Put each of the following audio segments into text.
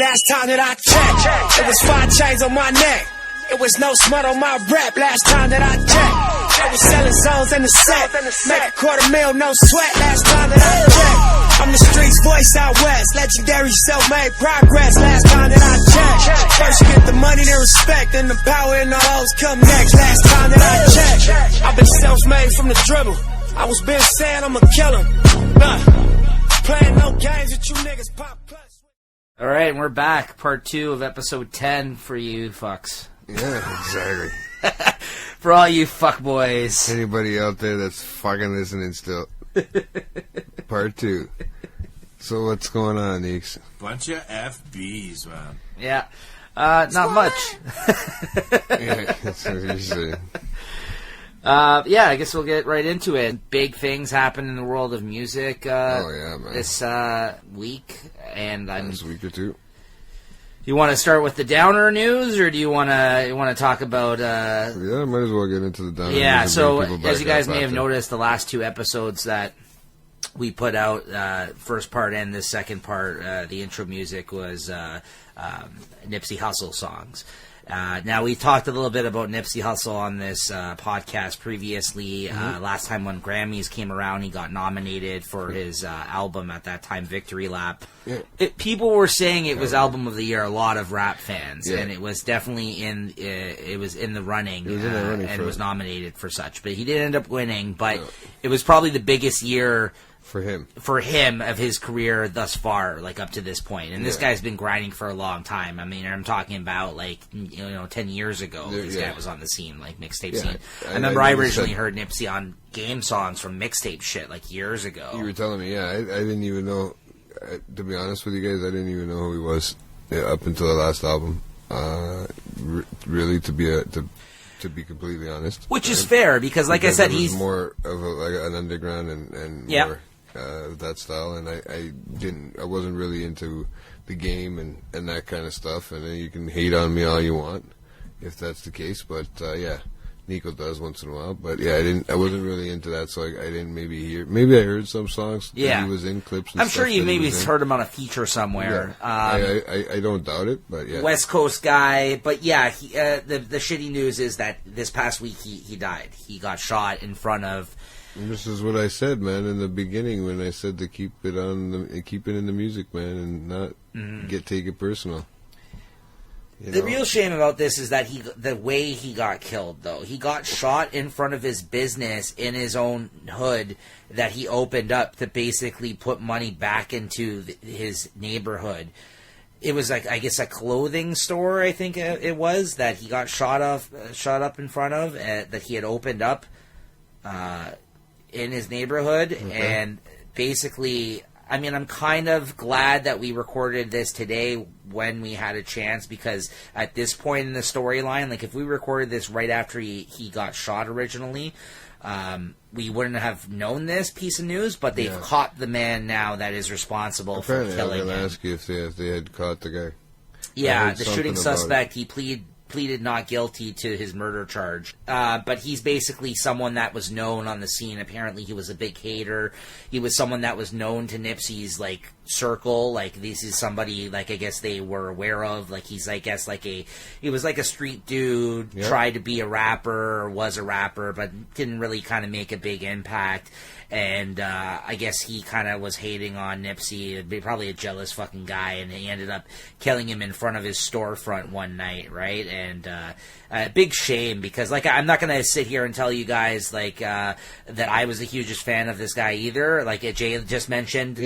Last time that I checked, it was 5 chains on my neck. It was no smut on my rap. Last time that I checked, I was selling zones in the set. Make $250,000, no sweat. Last time that I checked, I'm the streets voice out west. Legendary self-made progress. Last time that I checked, first you get the money, then respect, and the power and the hoes come next. Last time that I checked, I've been self-made from the dribble. I was been saying I'm a killer. Playing no games with you niggas. Pop clutch. All right, and we're back. Part 2 of episode 10 for you fucks. Yeah, exactly. For all you fuckboys. Anybody out there that's fucking listening still. Part 2. So what's going on, Neeks? Bunch of FBs, man. Yeah. Not much. Yeah, that's what you say. Yeah, I guess we'll get right into it. Big things happen in the world of music man. this week. And this week or two. You want to start with the downer news, or do you want to talk about? Yeah, might as well get into the downer. Yeah, news. so as you guys may have noticed, the last 2 episodes that we put out, first part and the second part, the intro music was Nipsey Hussle songs. Now, we talked a little bit about Nipsey Hussle on this podcast previously. Last time when Grammys came around, he got nominated for his album at that time, Victory Lap. Yeah. People were saying it was Album of the Year, a lot of rap fans, and it was definitely in the running, and was nominated for such. But he did end up winning, but it was probably the biggest year for him of his career thus far, like up to this point. And this guy's been grinding for a long time. I mean, I'm talking about 10 years ago. This guy was on the scene, like mixtape scene. I remember I originally heard Nipsey on game songs from mixtape shit like years ago. You were telling me, I didn't even know. To be honest with you guys, I didn't even know who he was up until the last album. Really, to be completely honest, which is fair because, like I said, he's more of an underground and more. That style, and I wasn't really into the game and that kind of stuff, and then you can hate on me all you want if that's the case, but Nico does once in a while, but I wasn't really into that, so I didn't maybe I heard some songs that he was in clips and I'm sure you maybe heard him on a feature somewhere. I don't doubt it, but West Coast guy, but the shitty news is that this past week he died. He got shot in front of. And this is what I said, man, in the beginning when I said to keep it in the music, man, and not take it personal. The real shame about this is that the way he got killed, though. He got shot in front of his business in his own hood that he opened up to basically put money back into his neighborhood. It was like, I guess, a clothing store, I think it was, that he got shot up in front of, that he had opened up in his neighborhood. And basically, I mean, I'm kind of glad that we recorded this today when we had a chance, because at this point in the storyline, like if we recorded this right after he got shot originally, we wouldn't have known this piece of news, but they've caught the man now that is responsible for killing him. I was going to ask you if they had caught the guy. Yeah, the shooting suspect, he pleaded not guilty to his murder charge. But he's basically someone that was known on the scene. Apparently he was a big hater. He was someone that was known to Nipsey's, like, circle. Like, this is somebody, like, I guess they were aware of. Like, he's, I guess, he was like a street dude, tried to be a rapper, or was a rapper, but didn't really kind of make a big impact. And I guess he kind of was hating on Nipsey, probably a jealous fucking guy, and he ended up killing him in front of his storefront one night, right? And big shame, because, like, I'm not going to sit here and tell you guys, like, that I was the hugest fan of this guy either. Like Jay just mentioned,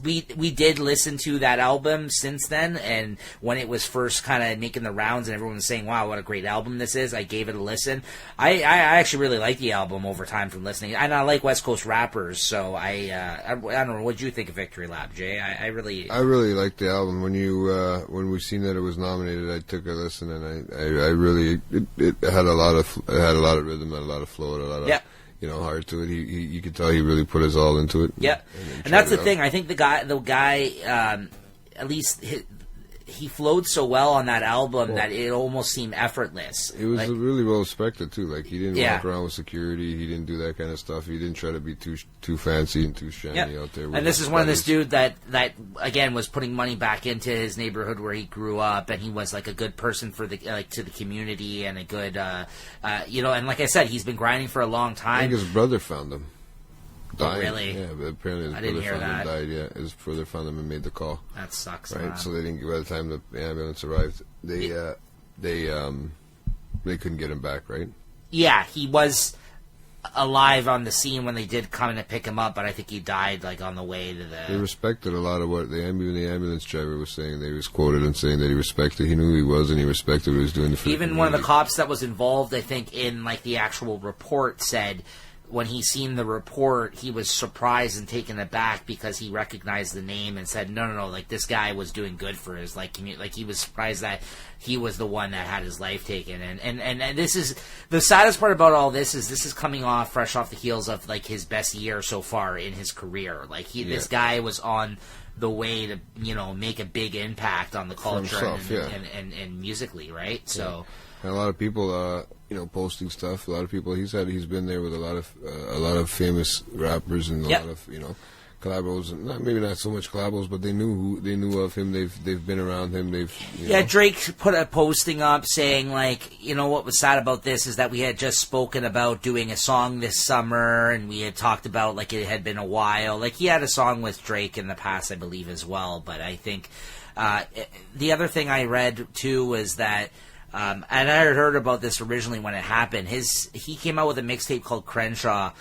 we did listen to that album since then, and when it was first kind of making the rounds and everyone was saying, wow, what a great album this is, I gave it a listen. I actually really like the album over time from listening, and I like West Coast rappers, so I don't know, what did you think of Victory Lap, Jay? I really liked the album. When we seen that it was nominated, I took a listen, and I really it had a lot of rhythm, had a lot of flow, had a lot of heart to it. You could tell he really put his all into it. Yeah, and that's the thing. I think the guy, at least he flowed so well on that album that it almost seemed effortless. It was really well respected too. Like he didn't walk around with security. He didn't do that kind of stuff. He didn't try to be too fancy and too shiny out there. And this is one of this dude that again was putting money back into his neighborhood where he grew up, and he was like a good person for the to the community and a good and like I said, he's been grinding for a long time. I think his brother found him. Oh, really? Yeah, but apparently his brother found him died. Yeah, his brother found him and made the call. That sucks. Right, so they didn't. By the time the ambulance arrived, they couldn't get him back. Right? Yeah, he was alive on the scene when they did come in to pick him up, but I think he died like on the way to the. They respected a lot of what the ambulance driver was saying. They was quoted and saying that he respected. He knew who he was, and he respected what he was doing. Even one of the cops that was involved, I think, in like the actual report said. When he seen the report, he was surprised and taken aback because he recognized the name and said, no, like, this guy was doing good for his, like, community. Like, he was surprised that he was the one that had his life taken. And this is, the saddest part about all this is coming off, fresh off the heels of, like, his best year so far in his career. Like, this guy was on the way to, make a big impact on the culture and musically, right? Yeah. So... And a lot of people, posting stuff. A lot of people. He's been there with a lot of famous rappers and a lot of collabos. Maybe not so much collabos, but they knew of him. They've been around him. Drake put a posting up saying like, what was sad about this is that we had just spoken about doing a song this summer, and we had talked about like it had been a while. Like he had a song with Drake in the past, I believe, as well. But I think the other thing I read too was that. And I had heard about this originally when it happened. He came out with a mixtape called Crenshaw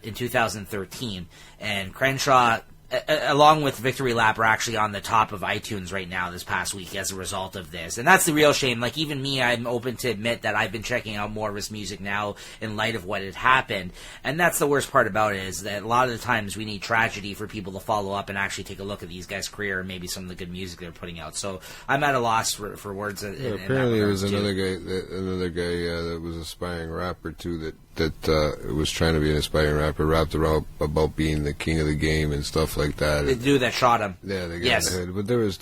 in 2013, and Crenshaw, along with Victory Lap, are actually on the top of iTunes right now this past week as a result of this. And that's the real shame. Like, even me, I'm open to admit that I've been checking out more of his music now in light of what had happened. And that's the worst part about it, is that a lot of the times we need tragedy for people to follow up and actually take a look at these guys' career and maybe some of the good music they're putting out. So I'm at a loss for words. Apparently there was another guy that was an aspiring rapper, too, that was trying to be an aspiring rapper, rapped around about being the king of the game and stuff like that. The dude that shot him. Yeah, the guy in the head. But there was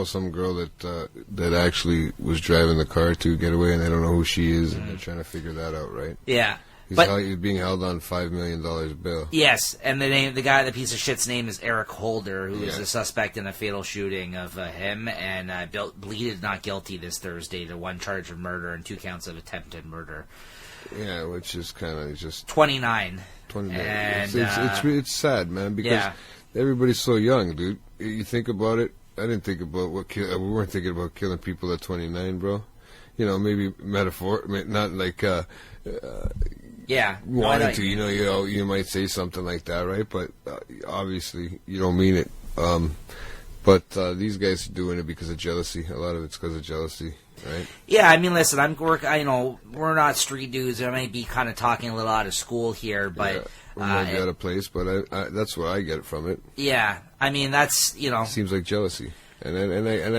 some girl that actually was driving the car to get away, and they don't know who she is, and they're trying to figure that out, right? Yeah. He's being held on $5 million bail. Yes, and the piece of shit's name is Eric Holder, who is a suspect in a fatal shooting of him, and pleaded not guilty this Thursday to 1 charge of murder and 2 counts of attempted murder. Yeah, which is kind of just 29. And it's sad, man, because everybody's so young, dude. You think about it. I didn't think about we weren't thinking about killing people at 29, bro. Maybe metaphor, not like wanting to. You might say something like that, right? But obviously, you don't mean it. But these guys are doing it because of jealousy. A lot of it's because of jealousy. Right. Yeah, I mean, listen, we're not street dudes. I might be kind of talking a little out of school here, but we're out of place. But that's what I get from it. Yeah, I mean, that's seems like jealousy, and I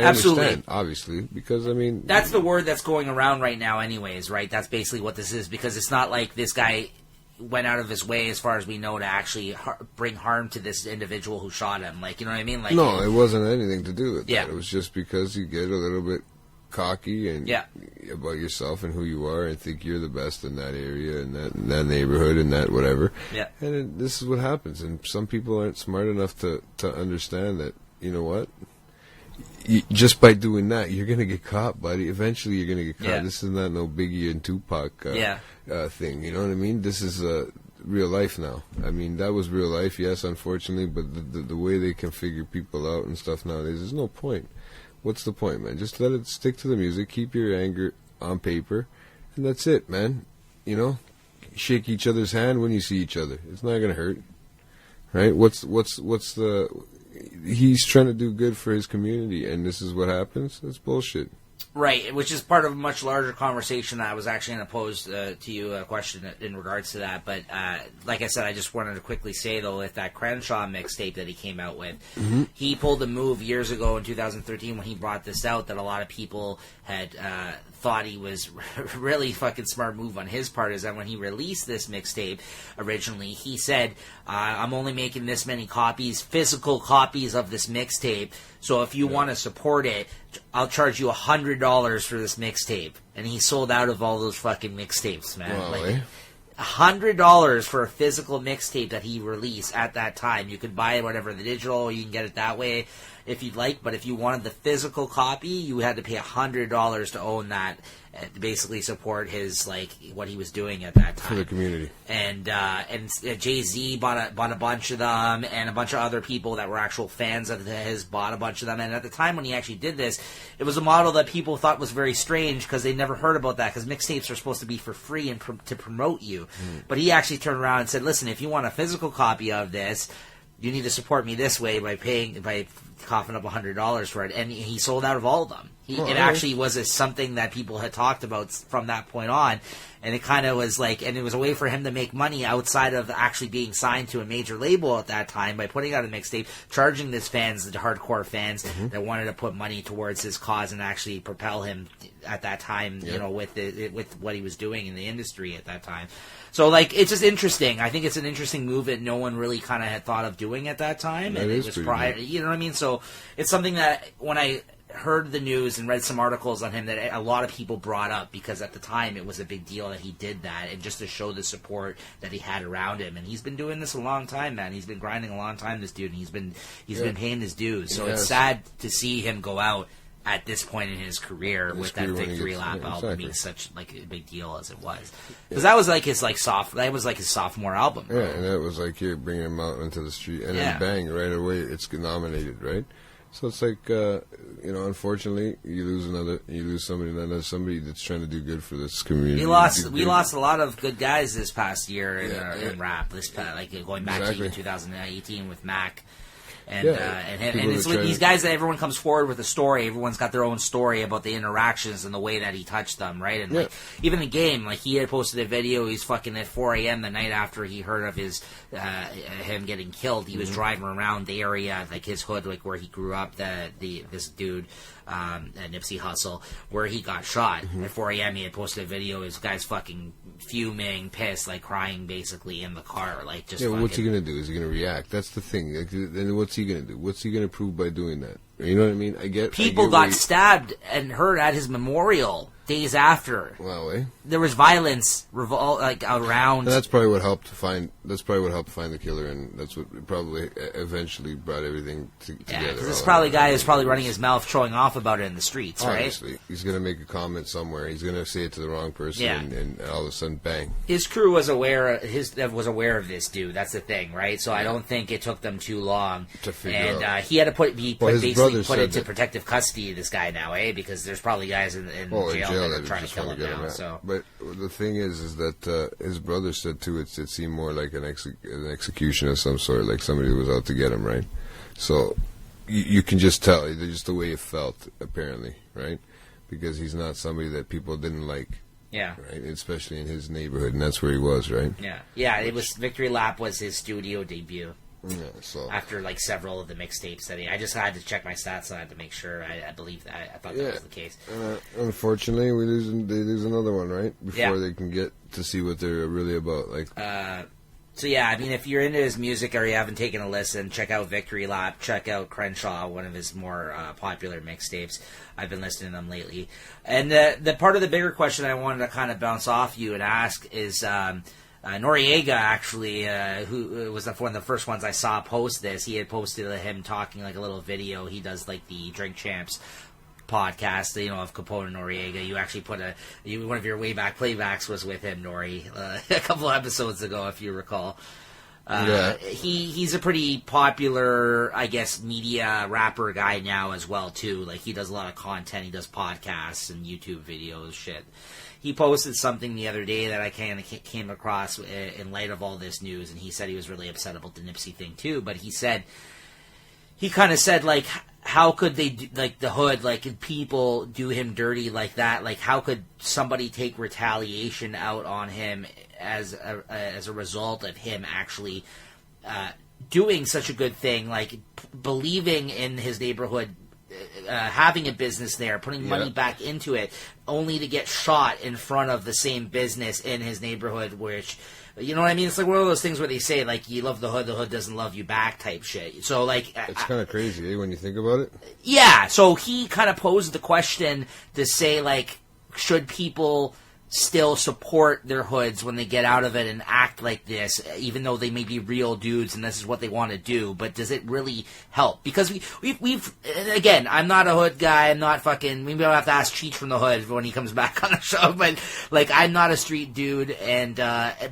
absolutely understand, obviously, because I mean that's the word that's going around right now, anyways, right? That's basically what this is, because it's not like this guy went out of his way, as far as we know, to actually bring harm to this individual who shot him. Like, you know what I mean? Like, no, it wasn't anything to do with that. It was just because you get a little bit cocky and about yourself and who you are, and think you're the best in that area and that neighborhood and that whatever. Yeah. And this is what happens. And some people aren't smart enough to understand that, you know what? Just by doing that, you're going to get caught, buddy. Eventually, you're going to get caught. Yeah. This is not no Biggie and Tupac thing. You know what I mean? This is real life now. I mean, that was real life, yes, unfortunately, but the way they can figure people out and stuff nowadays, there's no point. What's the point, man? Just let it stick to the music. Keep your anger on paper, and that's it, man. Shake each other's hand when you see each other. It's not gonna hurt, right? What's the? He's trying to do good for his community, and this is what happens. That's bullshit. Right, which is part of a much larger conversation. I was actually going to pose to you a question in regards to that. But like I said, I just wanted to quickly say, though, if that Crenshaw mixtape that he came out with, he pulled a move years ago in 2013 when he brought this out that a lot of people had thought he was really fucking smart move on his part is that when he released this mixtape originally, he said, I'm only making this many copies, physical copies of this mixtape, so if you want to support it, I'll charge you $100 for this mixtape. And he sold out of all those fucking mixtapes, man. Wow, like, $100 for a physical mixtape that he released at that time. You could buy it, whatever, the digital, or you can get it that way if you'd like, but if you wanted the physical copy, you had to pay $100 to own that, to basically support his, like, what he was doing at that time. For the community. And Jay-Z bought a bunch of them, and a bunch of other people that were actual fans of his bought a bunch of them, and at the time when he actually did this, it was a model that people thought was very strange, because they never heard about that, because mixtapes are supposed to be for free and to promote you. But he actually turned around and said, listen, if you want a physical copy of this, you need to support me this way by coughing up $100 for it, and he sold out of all of them. It actually was something that people had talked about from that point on, and it kind of was like, and it was a way for him to make money outside of actually being signed to a major label at that time by putting out a mixtape, charging his fans, the hardcore fans that wanted to put money towards his cause and actually propel him at that time, you know, with what he was doing in the industry at that time. So, like, it's just interesting. I think it's an interesting move that no one really kind of had thought of doing at that time. And it was prior, you know what I mean? So, it's something that when I heard the news and read some articles on him that a lot of people brought up, because at the time it was a big deal that he did that, and just to show the support that he had around him. And he's been doing this a long time, man. He's been grinding a long time, this dude, and he's been paying his dues. So it's sad to see him go out at this point in his career with that Victory Lap album being such like a big deal as it was, because that was like his sophomore album, bro. Yeah, and that was like you're bringing him out into the street, and then bang, right away it's nominated, right? So it's like unfortunately you lose somebody that's trying to do good for this community. We lost a lot of good guys this past year in rap. Going back to even 2018 with Mac. And it's with these guys that everyone comes forward with a story. Everyone's got their own story about the interactions and the way that he touched them, right? And like even the game, like he had posted a video. He's fucking at 4 a.m. the night after he heard of him getting killed. He was driving around the area, like his hood, like where he grew up. This dude. Nipsey Hussle, where he got shot. At 4 a.m. he had posted a video. His guy's fucking fuming, pissed, like crying basically in the car, like just. Yeah, what's he gonna do? Is he gonna react? That's the thing. Like, then what's he gonna do? What's he gonna prove by doing that? You know what I mean? People got stabbed and hurt at his memorial days after. Wow, there was violence around. And that's probably what helped to find. That's probably what helped find the killer, and that's what probably eventually brought everything together. Yeah, because this guy is probably running his mouth, showing off about it in the streets, Obviously, right? He's gonna make a comment somewhere. He's gonna say it to the wrong person, and all of a sudden, bang. His crew was aware. Was aware of this dude. That's the thing, right? So I don't think it took them too long to figure out. He had to put into protective custody. This guy now, because there's probably guys in jail that are trying to kill him now. So, but the thing is that his brother said too. It seemed more like an execution of some sort, like somebody was out to get him, right? So you can just tell, just the way it felt, apparently, right? Because he's not somebody that people didn't like. Yeah. Right, especially in his neighborhood, and that's where he was, right? Yeah. Yeah, it was Victory Lap was his studio debut. Yeah, so after like several of the mixtapes that I just had to check my stats, and I had to make sure I believe that. I thought that was the case. Unfortunately, they lose another one, right? Before they can get to see what they're really about. So yeah, I mean, if you're into his music or you haven't taken a listen, check out Victory Lap. Check out Crenshaw, one of his more popular mixtapes. I've been listening to them lately. And the part of the bigger question I wanted to kind of bounce off you and ask is. Noriega, actually, who was one of the first ones I saw post this, he had posted him talking like a little video. He does like the Drink Champs podcast, of Capone and Noriega. You actually put one of your way back playbacks was with him, Nori, a couple of episodes ago, if you recall. He's a pretty popular, I guess, media rapper guy now as well too. Like he does a lot of content. He does podcasts and YouTube videos, shit. He posted something the other day that I kind of came across in light of all this news, and he said he was really upset about the Nipsey thing too. But he kind of said like, how could they do, like the hood, like people do him dirty like that? Like how could somebody take retaliation out on him as a result of him actually doing such a good thing, like believing in his neighborhood having a business there, putting money back into it, only to get shot in front of the same business in his neighborhood, which, you know what I mean? It's like one of those things where they say, like, you love the hood doesn't love you back type shit. So, like... It's kind of crazy, when you think about it? Yeah, so he kind of posed the question to say, like, should people still support their hoods when they get out of it and act like this, even though they may be real dudes and this is what they want to do, but does it really help? Because we've again, I'm not a hood guy, I'm not fucking, maybe I'll have to ask Cheech from the Hood when he comes back on the show, but, like, I'm not a street dude, and,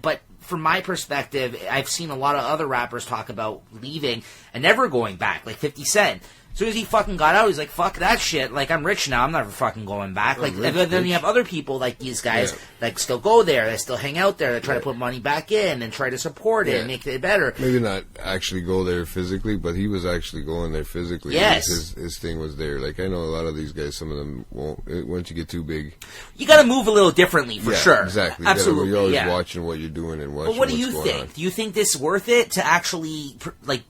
but from my perspective, I've seen a lot of other rappers talk about leaving and never going back, like 50 Cent. As soon as he fucking got out, he's like, fuck that shit. Like, I'm rich now. I'm never fucking going back. Like, then you have other people like these guys that still go there. They still hang out there. They try to put money back in and try to support it and make it better. Maybe not actually go there physically, but he was actually going there physically. Yes. His thing was there. Like, I know a lot of these guys, some of them won't. Once you get too big, you got to move a little differently, for sure. Exactly. Absolutely. You're always watching what you're doing and watching. But what do you what's going think? on. Do you think this is worth it to actually, like,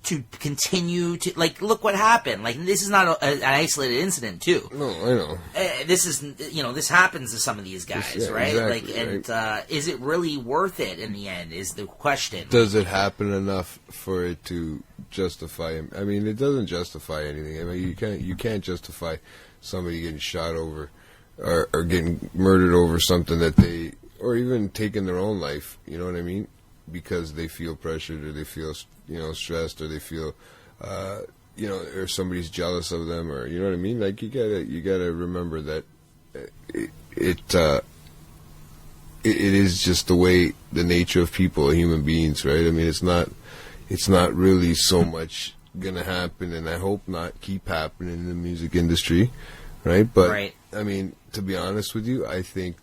to continue to, like, look what happened. Like, this is not an isolated incident, too. No, I know. This is, this happens to some of these guys, right? Exactly, like, and right. Is it really worth it in the end? Is the question. Does it happen enough for it to justify him? I mean, it doesn't justify anything. I mean, you can't justify somebody getting shot over or getting murdered over something that they, or even taking their own life. You know what I mean? Because they feel pressured or they feel, stressed, or they feel, or somebody's jealous of them, or, you know what I mean? Like, you gotta remember that it is just the way, the nature of people, human beings, right? I mean, it's not really so much gonna happen, and I hope not keep happening in the music industry, right? But, I mean, to be honest with you, I think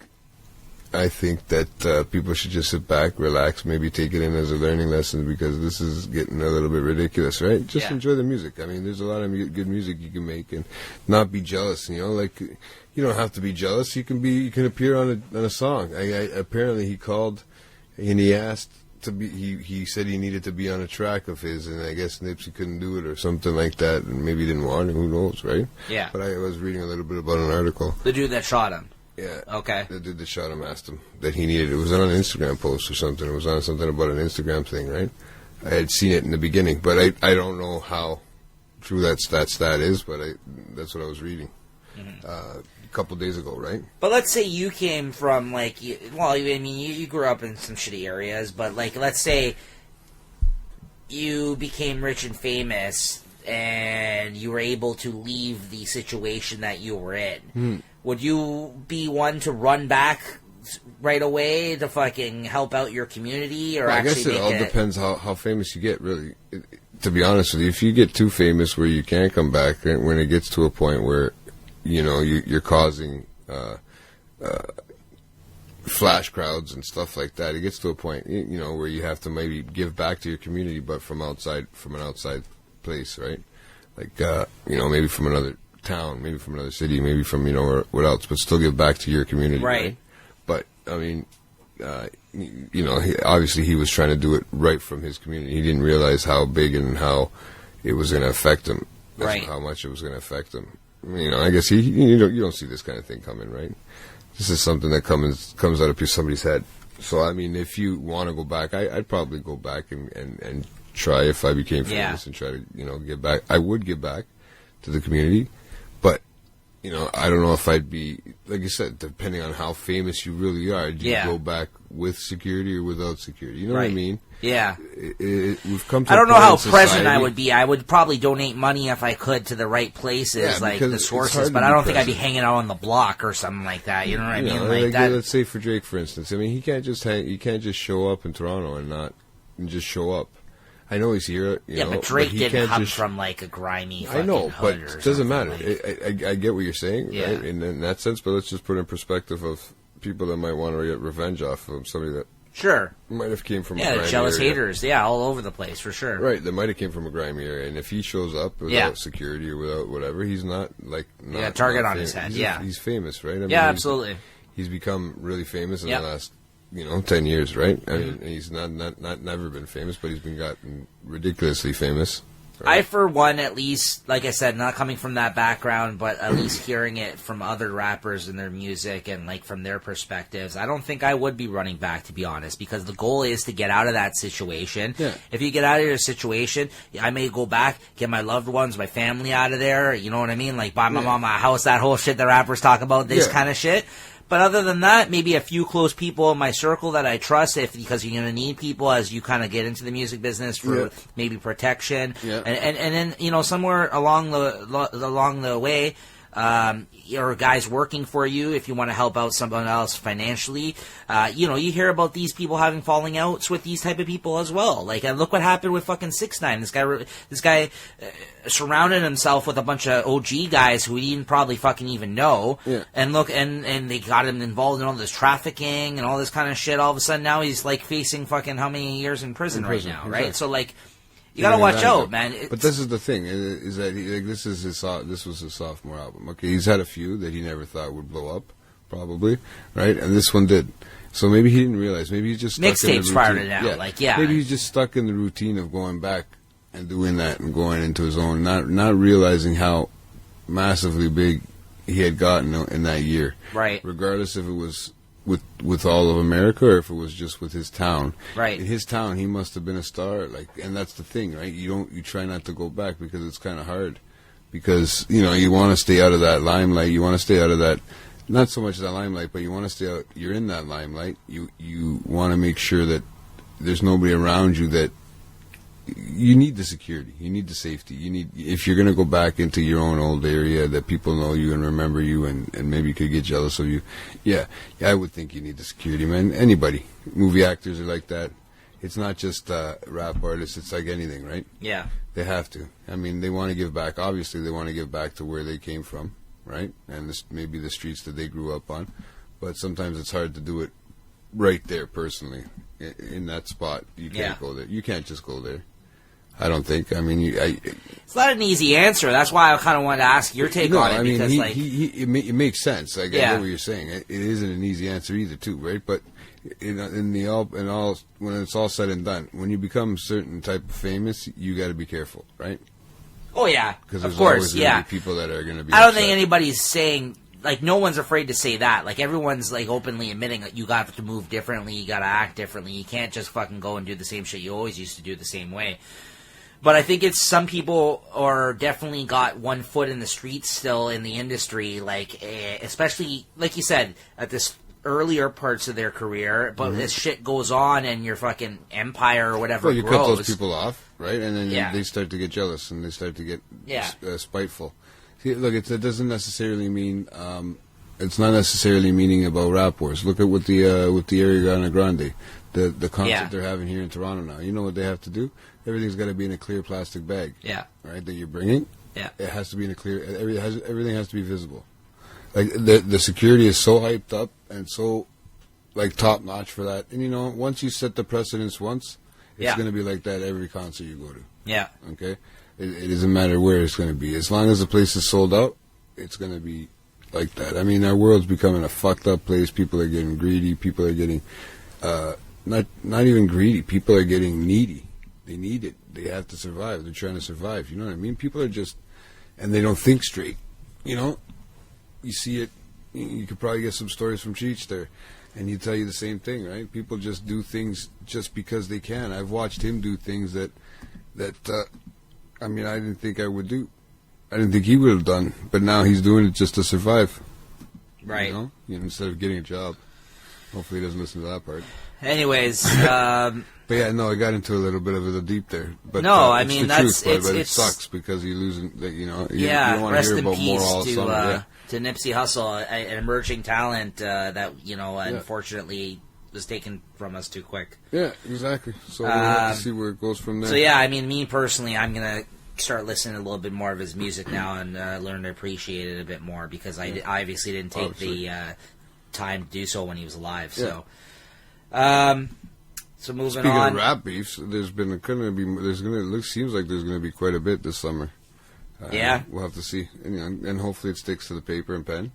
that people should just sit back, relax, maybe take it in as a learning lesson, because this is getting a little bit ridiculous, right? Just enjoy the music. I mean, there's a lot of good music you can make, and not be jealous. Like, you don't have to be jealous. You can appear on a song. Apparently he called and he asked to be. He said he needed to be on a track of his, and I guess Nipsey couldn't do it or something like that, and maybe he didn't want it. Who knows, right? Yeah. But I was reading a little bit about an article. The dude that shot him. Yeah. Okay. The dude that shot him asked him that he needed. It was on an Instagram post or something. It was on something about an Instagram thing, right? I had seen it in the beginning, but I don't know how true that is, but that's what I was reading a couple days ago, right? But let's say you came from, like, you grew up in some shitty areas, but, like, let's say you became rich and famous and you were able to leave the situation that you were in. Would you be one to run back right away to fucking help out your community, or I actually guess it all depends how famous you get, really. To be honest with you, if you get too famous where you can't come back, when it gets to a point where, you're causing flash crowds and stuff like that, it gets to a point, where you have to maybe give back to your community, but from an outside place, right? Like, maybe from another town, maybe from another city, maybe from, what else, but still give back to your community. Right. But, I mean, obviously he was trying to do it right from his community. He didn't realize how big and how it was going to affect him. Right. How much it was going to affect him. I guess you don't see this kind of thing coming, right? This is something that comes out of somebody's head. So, I mean, if you want to go back, I'd probably go back and try, if I became famous, and try to, give back. I would give back to the community. But, I don't know if I'd be, like you said, depending on how famous you really are, do you go back with security or without security? You know what I mean? Yeah. We've come to I don't know how present I would be. I would probably donate money if I could to the right places, like the sources, but I don't think I'd be hanging out on the block or something like that. You know what I mean? Like that. Let's say for Drake, for instance. I mean, he can't just show up in Toronto and just show up. I know he's here. But Drake didn't come from, like, a grimy fucking but hood or it doesn't matter. Like. I get what you're saying, right? In that sense, but let's just put in perspective of people that might want to get revenge off of somebody that might have came from a grimy jealous area. haters, all over the place, for sure. Right, that might have came from a grimy area, and if he shows up without security or without whatever, he's not target on his head. He's famous, right? I mean, absolutely. He's become really famous in the last 10 years, right? I mean, he's not never been famous, but he's gotten ridiculously famous. Right? I, for one, at least, like I said, not coming from that background, but at least hearing it from other rappers and their music and, like, from their perspectives, I don't think I would be running back, to be honest, because the goal is to get out of that situation. Yeah. If you get out of your situation, I may go back, get my loved ones, my family out of there, you know what I mean? Like, buy my mom a house, that whole shit that rappers talk about, this kind of shit. But other than that, maybe a few close people in my circle that I trust, because you're going to need people as you kind of get into the music business for maybe protection, and then, you know, somewhere along the way, or guys working for you if you want to help out someone else financially. You know, you hear about these people having falling outs with these type of people as well. Like, look what happened with fucking 6ix9ine. This guy surrounded himself with a bunch of OG guys who he didn't probably fucking even know. Yeah. And look, and they got him involved in all this trafficking and all this kind of shit. All of a sudden now he's like facing fucking how many years in prison right now, right? Exactly. So like, you gotta watch out, man. But this is the thing: is that this was his sophomore album. Okay, he's had a few that he never thought would blow up, probably, right? And this one did. So maybe he didn't realize. Maybe he's just mixtapes fired it out. Maybe he's just stuck in the routine of going back and doing that and going into his own, not realizing how massively big he had gotten in that year. Right. Regardless if it was with all of America or if it was just with his town. Right. In his town, he must have been a star. Like, and that's the thing, right? You try not to go back because it's kind of hard. Because, you know, you want to stay out of that limelight. You want to stay out of that, not so much that limelight, but you want to stay out. You're in that limelight. You want to make sure that there's nobody around you that. You need the security. You need the safety. You need, if you're going to go back into your own old area that people know you and remember you and maybe could get jealous of you. Yeah, I would think you need the security, man. Anybody. Movie actors are like that. It's not just rap artists. It's like anything, right? Yeah. They have to. I mean, they want to give back. Obviously, they want to give back to where they came from, right? And maybe the streets that they grew up on. But sometimes it's hard to do it right there personally. In that spot. You can't go there. You can't just go there. I don't think. I mean, it's not an easy answer. That's why I kind of wanted to ask your take on it. I mean, because, it makes sense. I get what you're saying. It isn't an easy answer either, too, right? But when it's all said and done, when you become a certain type of famous, you got to be careful, right? Oh yeah, because of course, always gonna be people that are going to be. I don't upset. think anybody's saying. Like, no one's afraid to say that. Like, everyone's, like, openly admitting that you got to move differently, you got to act differently. You can't just fucking go and do the same shit you always used to do the same way. But I think it's some people are definitely got one foot in the streets still in the industry, like, especially, like you said, at this earlier parts of their career. But as shit goes on and your fucking empire or whatever grows. Well, you cut those people off, right? And then they start to get jealous and they start to get spiteful. See, look, it doesn't necessarily mean it's not necessarily meaning about rap wars. Look at with the Ariana Grande, the concert they're having here in Toronto now. You know what they have to do? Everything's got to be in a clear plastic bag. Yeah. Right, that you're bringing. Yeah. It has to be in a clear. Everything has to be visible. Like the security is so hyped up and so like top notch for that. And you know, once you set the precedence once, it's going to be like that every concert you go to. Yeah. Okay. It doesn't matter where it's going to be. As long as the place is sold out, it's going to be like that. I mean, our world's becoming a fucked up place. People are getting greedy. People are getting not even greedy. People are getting needy. They need it. They have to survive. They're trying to survive. You know what I mean? People are just, and they don't think straight. You know, you see it. You could probably get some stories from Cheech there, and he'd tell you the same thing, right? People just do things just because they can. I've watched him do things that. I mean, I didn't think I would do. I didn't think he would have done. But now he's doing it just to survive. Right. You know, instead of getting a job. Hopefully he doesn't listen to that part. Anyways. But yeah, no, I got into a little bit of the deep there. But no, I mean, that's the truth, but it sucks because you losing, you know, you don't want to hear about more all summer. To Nipsey Hussle, an emerging talent that, you know, unfortunately was taken from us too quick. Yeah, exactly. So we'll have to see where it goes from there. So yeah, I mean, me personally, I'm going to start listening to a little bit more of his music now and learn to appreciate it a bit more because I obviously didn't take the time to do so when he was alive. So, so moving Speaking on. Speaking of rap beefs, it seems like there's going to be quite a bit this summer. We'll have to see, and hopefully it sticks to the paper and pen.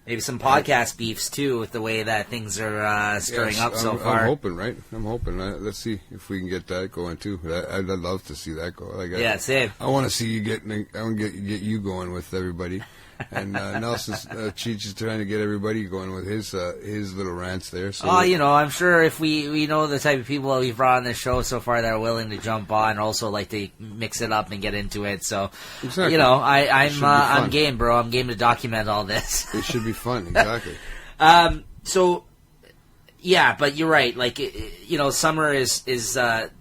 Maybe some podcast beefs, too, with the way that things are stirring up so far. I'm hoping, right? I'm hoping. Let's see if we can get that going, too. I'd love to see that go. Same. I want to see you get you going with everybody. And Nelson's Cheech is trying to get everybody going with his little rants there. So I'm sure if we know the type of people that we've brought on this show so far that are willing to jump on, also like to mix it up and get into it. So, exactly. I'm game, bro. I'm game to document all this. It should be fun, exactly. So, yeah, but you're right. Like, summer is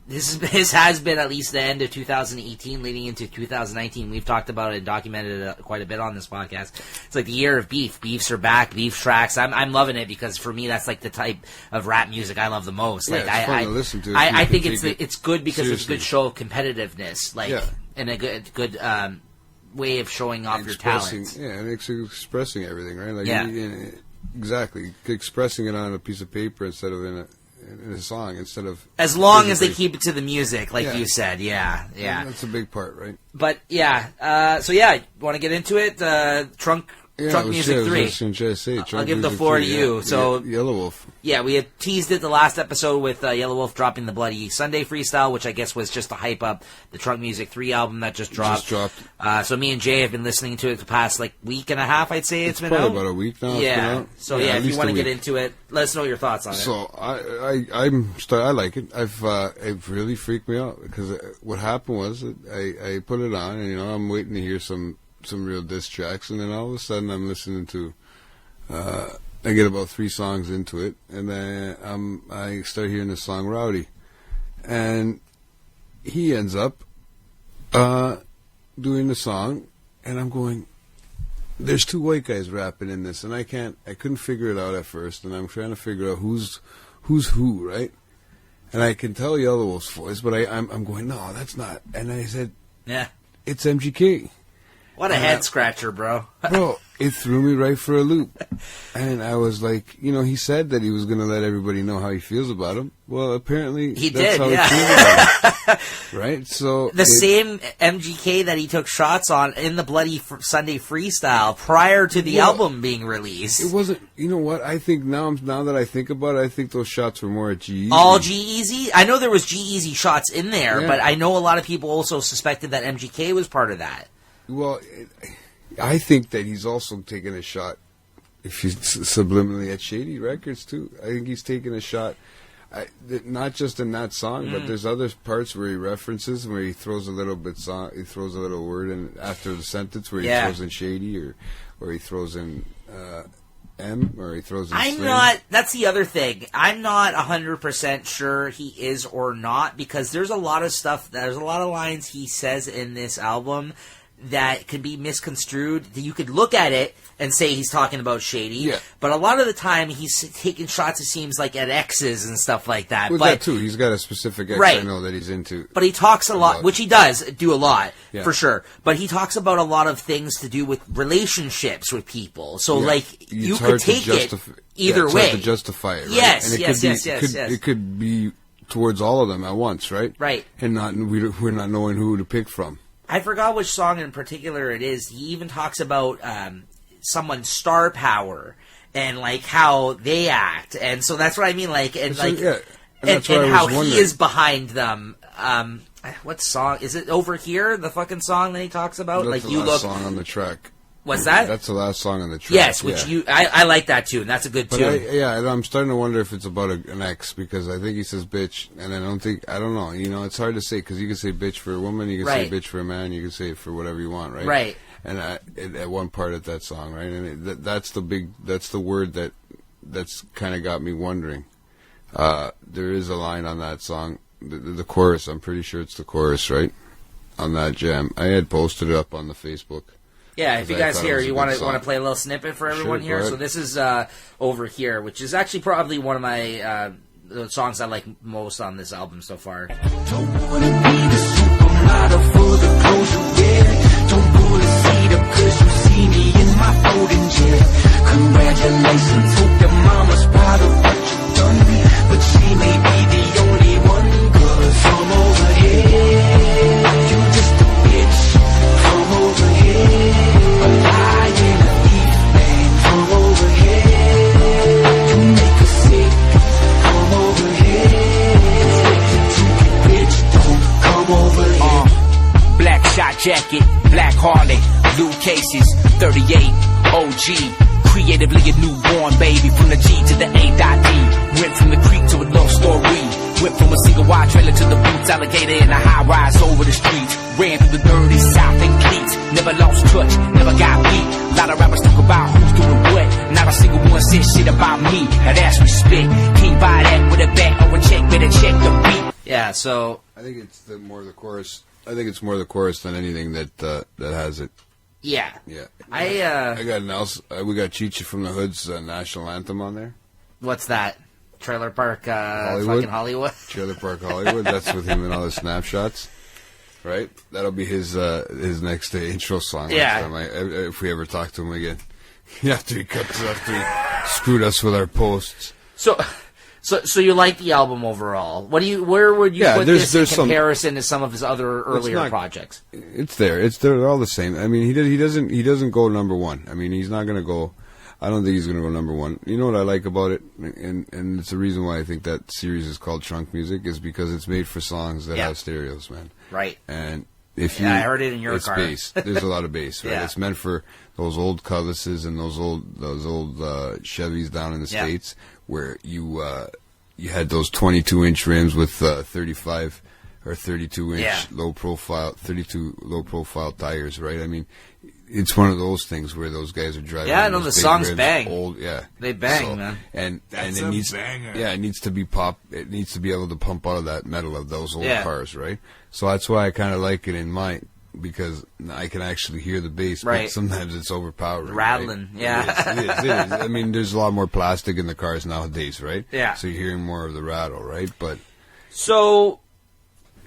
this has been at least the end of 2018, leading into 2019. We've talked about it and documented it quite a bit on this podcast. It's like the year of beef. Beefs are back. Beef tracks. I'm loving it because for me that's like the type of rap music I love the most. Yeah, like it's fun to listen to. I think it's good because it's a good show of competitiveness. Like, and a good way of showing off your talents. Yeah, and it's expressing everything, right? Like, exactly, expressing it on a piece of paper instead of in a song, instead of as long as they keep it to the music, like you said. Yeah, that's a big part, right? But want to get into it? Trunk Music 3. I'll give the floor to you. So Yellow Wolf. Yeah, we had teased it the last episode with Yellow Wolf dropping the Bloody Sunday freestyle, which I guess was just to hype up the Trunk Music 3 album that just dropped. So me and Jay have been listening to it the past week and a half. I'd say it's been out. About a week now. Yeah. So if you want to get into it, let us know your thoughts on it. So I like it. It really freaked me out because what happened was I put it on and I'm waiting to hear some real diss tracks, and then all of a sudden I'm listening to I get about 3 songs into it, and then I start hearing the song Rowdy, and he ends up doing the song, and I'm going, there's 2 white guys rapping in this, and I couldn't figure it out at first, and I'm trying to figure out who's who, right? And I can tell Yellow Wolf's voice, but I'm going, no, that's not. And I said, yeah, it's MGK. What a head scratcher, bro. Bro, it threw me right for a loop. And I was like, he said that he was going to let everybody know how he feels about him. Well, apparently he that's did, how he feels about him. Right? So the same MGK that he took shots on in the Bloody Sunday freestyle prior to the album being released. It wasn't, you know what? I think now that I think about it, I think those shots were more at G-Eazy. All G-Eazy? I know there was G-Eazy shots in there, but I know a lot of people also suspected that MGK was part of that. Well, I think that he's also taking a shot, if he's subliminally, at Shady Records, too. I think he's taking a shot, not just in that song, but there's other parts where he references, where he throws a little word in after the sentence, where he throws in Shady, or he throws in M, or he throws in Slim. That's the other thing. I'm not 100% sure he is or not, because there's a lot of lines he says in this album that could be misconstrued. You could look at it and say he's talking about Shady, but a lot of the time he's taking shots, it seems like, at exes and stuff like that. Well, that too. He's got a specific ex I know that he's into. But he talks a lot, which he does do a lot, for sure. But he talks about a lot of things to do with relationships with people. So, you could take it either way. It's hard to justify it, right? Yes, and it could be towards all of them at once, right? Right. And we're not knowing who to pick from. I forgot which song in particular it is. He even talks about someone's star power and how they act, and so that's what I mean. And how he is behind them. What song is it? Over Here, the fucking song that he talks about. That's the last song on the track. What's that? That's the last song on the track. Yes, I like that tune. That's a good tune. I'm starting to wonder if it's about an ex, because I think he says bitch, and I don't know. It's hard to say, because you can say bitch for a woman, you can say bitch for a man, you can say it for whatever you want, right? Right. And at one part of that song, right? And that's the word that's kind of got me wondering. There is a line on that song, the chorus. I'm pretty sure it's the chorus, right? On that jam, I had posted it up on the Facebook. Yeah, if you guys hear, you want to play a little snippet for everyone here. So this is Over Here, which is actually probably one of my the songs I like most on this album so far. Don't wanna be the supermodel for the clothes you wear. Don't pull the seat up 'cause you see me in my folding chair. Congratulations, hope your mama's proud of what you've done, but she may be the only one, 'cause from over here, you just a bitch. From over here, a liar, a thief, man. From over check it. Black Harley, blue cases, 38, OG. Creatively a newborn baby, from the G to the A.D. Went from the creek to a love story. Went from a single wide trailer to the boots, alligator in a high rise over the streets. Ran through the dirty south in cleats. Never lost touch, never got beat. A lot of rappers talk about who's doing what. Not a single one said shit about me. Now that's respect. Can't buy that with a bet or a check. Better check the beat. Yeah, so I think it's more the chorus. I think it's more the chorus than anything that has it. yeah. Yeah. I I got we got Chichi from the Hood's national anthem on there. what's that? Trailer Park Hollywood. fucking Hollywood. Trailer Park Hollywood. That's with him and all the snapshots. Right? That'll be his next intro song. Yeah. Next time if we ever talk to him again. After he screwed us with our posts. So you like the album overall? Where would you put this in comparison to some of his other earlier projects? It's there. They're all the same. I mean, he doesn't go number one. I mean, he's not going to go. I don't think he's going to go number one. You know what I like about it, and it's the reason why I think that series is called Trunk Music, is because it's made for songs that have stereos, man. Right. And I heard it in your car. Bass. There's a lot of bass, right? Yeah. It's meant for those old Cutlasses and those old Chevys down in the States, where you had those 22-inch rims with 35 or 32-inch low profile tires, right? I mean, it's one of those things where those guys are driving. Yeah, I know the songs rims, bang. They bang, so, man. And That's it a needs, banger. it needs to be pop. It needs to be able to pump out of that metal of those old cars, right? So that's why I kind of like it in mine, because I can actually hear the bass, but sometimes it's overpowering. Rattling, right? It is. I mean, there's a lot more plastic in the cars nowadays, right? Yeah. So you're hearing more of the rattle, right? But so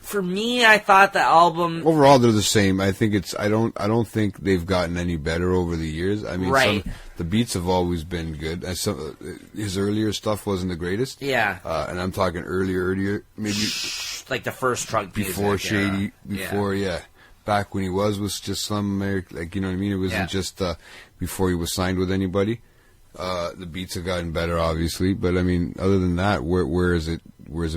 for me, I thought the album overall they're the same. I think I don't think they've gotten any better over the years. I mean, the beats have always been good. His earlier stuff wasn't the greatest. Yeah. And I'm talking earlier, maybe like the first Trunk Music. Before Shady, back when he was just some American, like, you know what I mean? It wasn't just before he was signed with anybody. The beats have gotten better, obviously, but I mean, other than that, where has it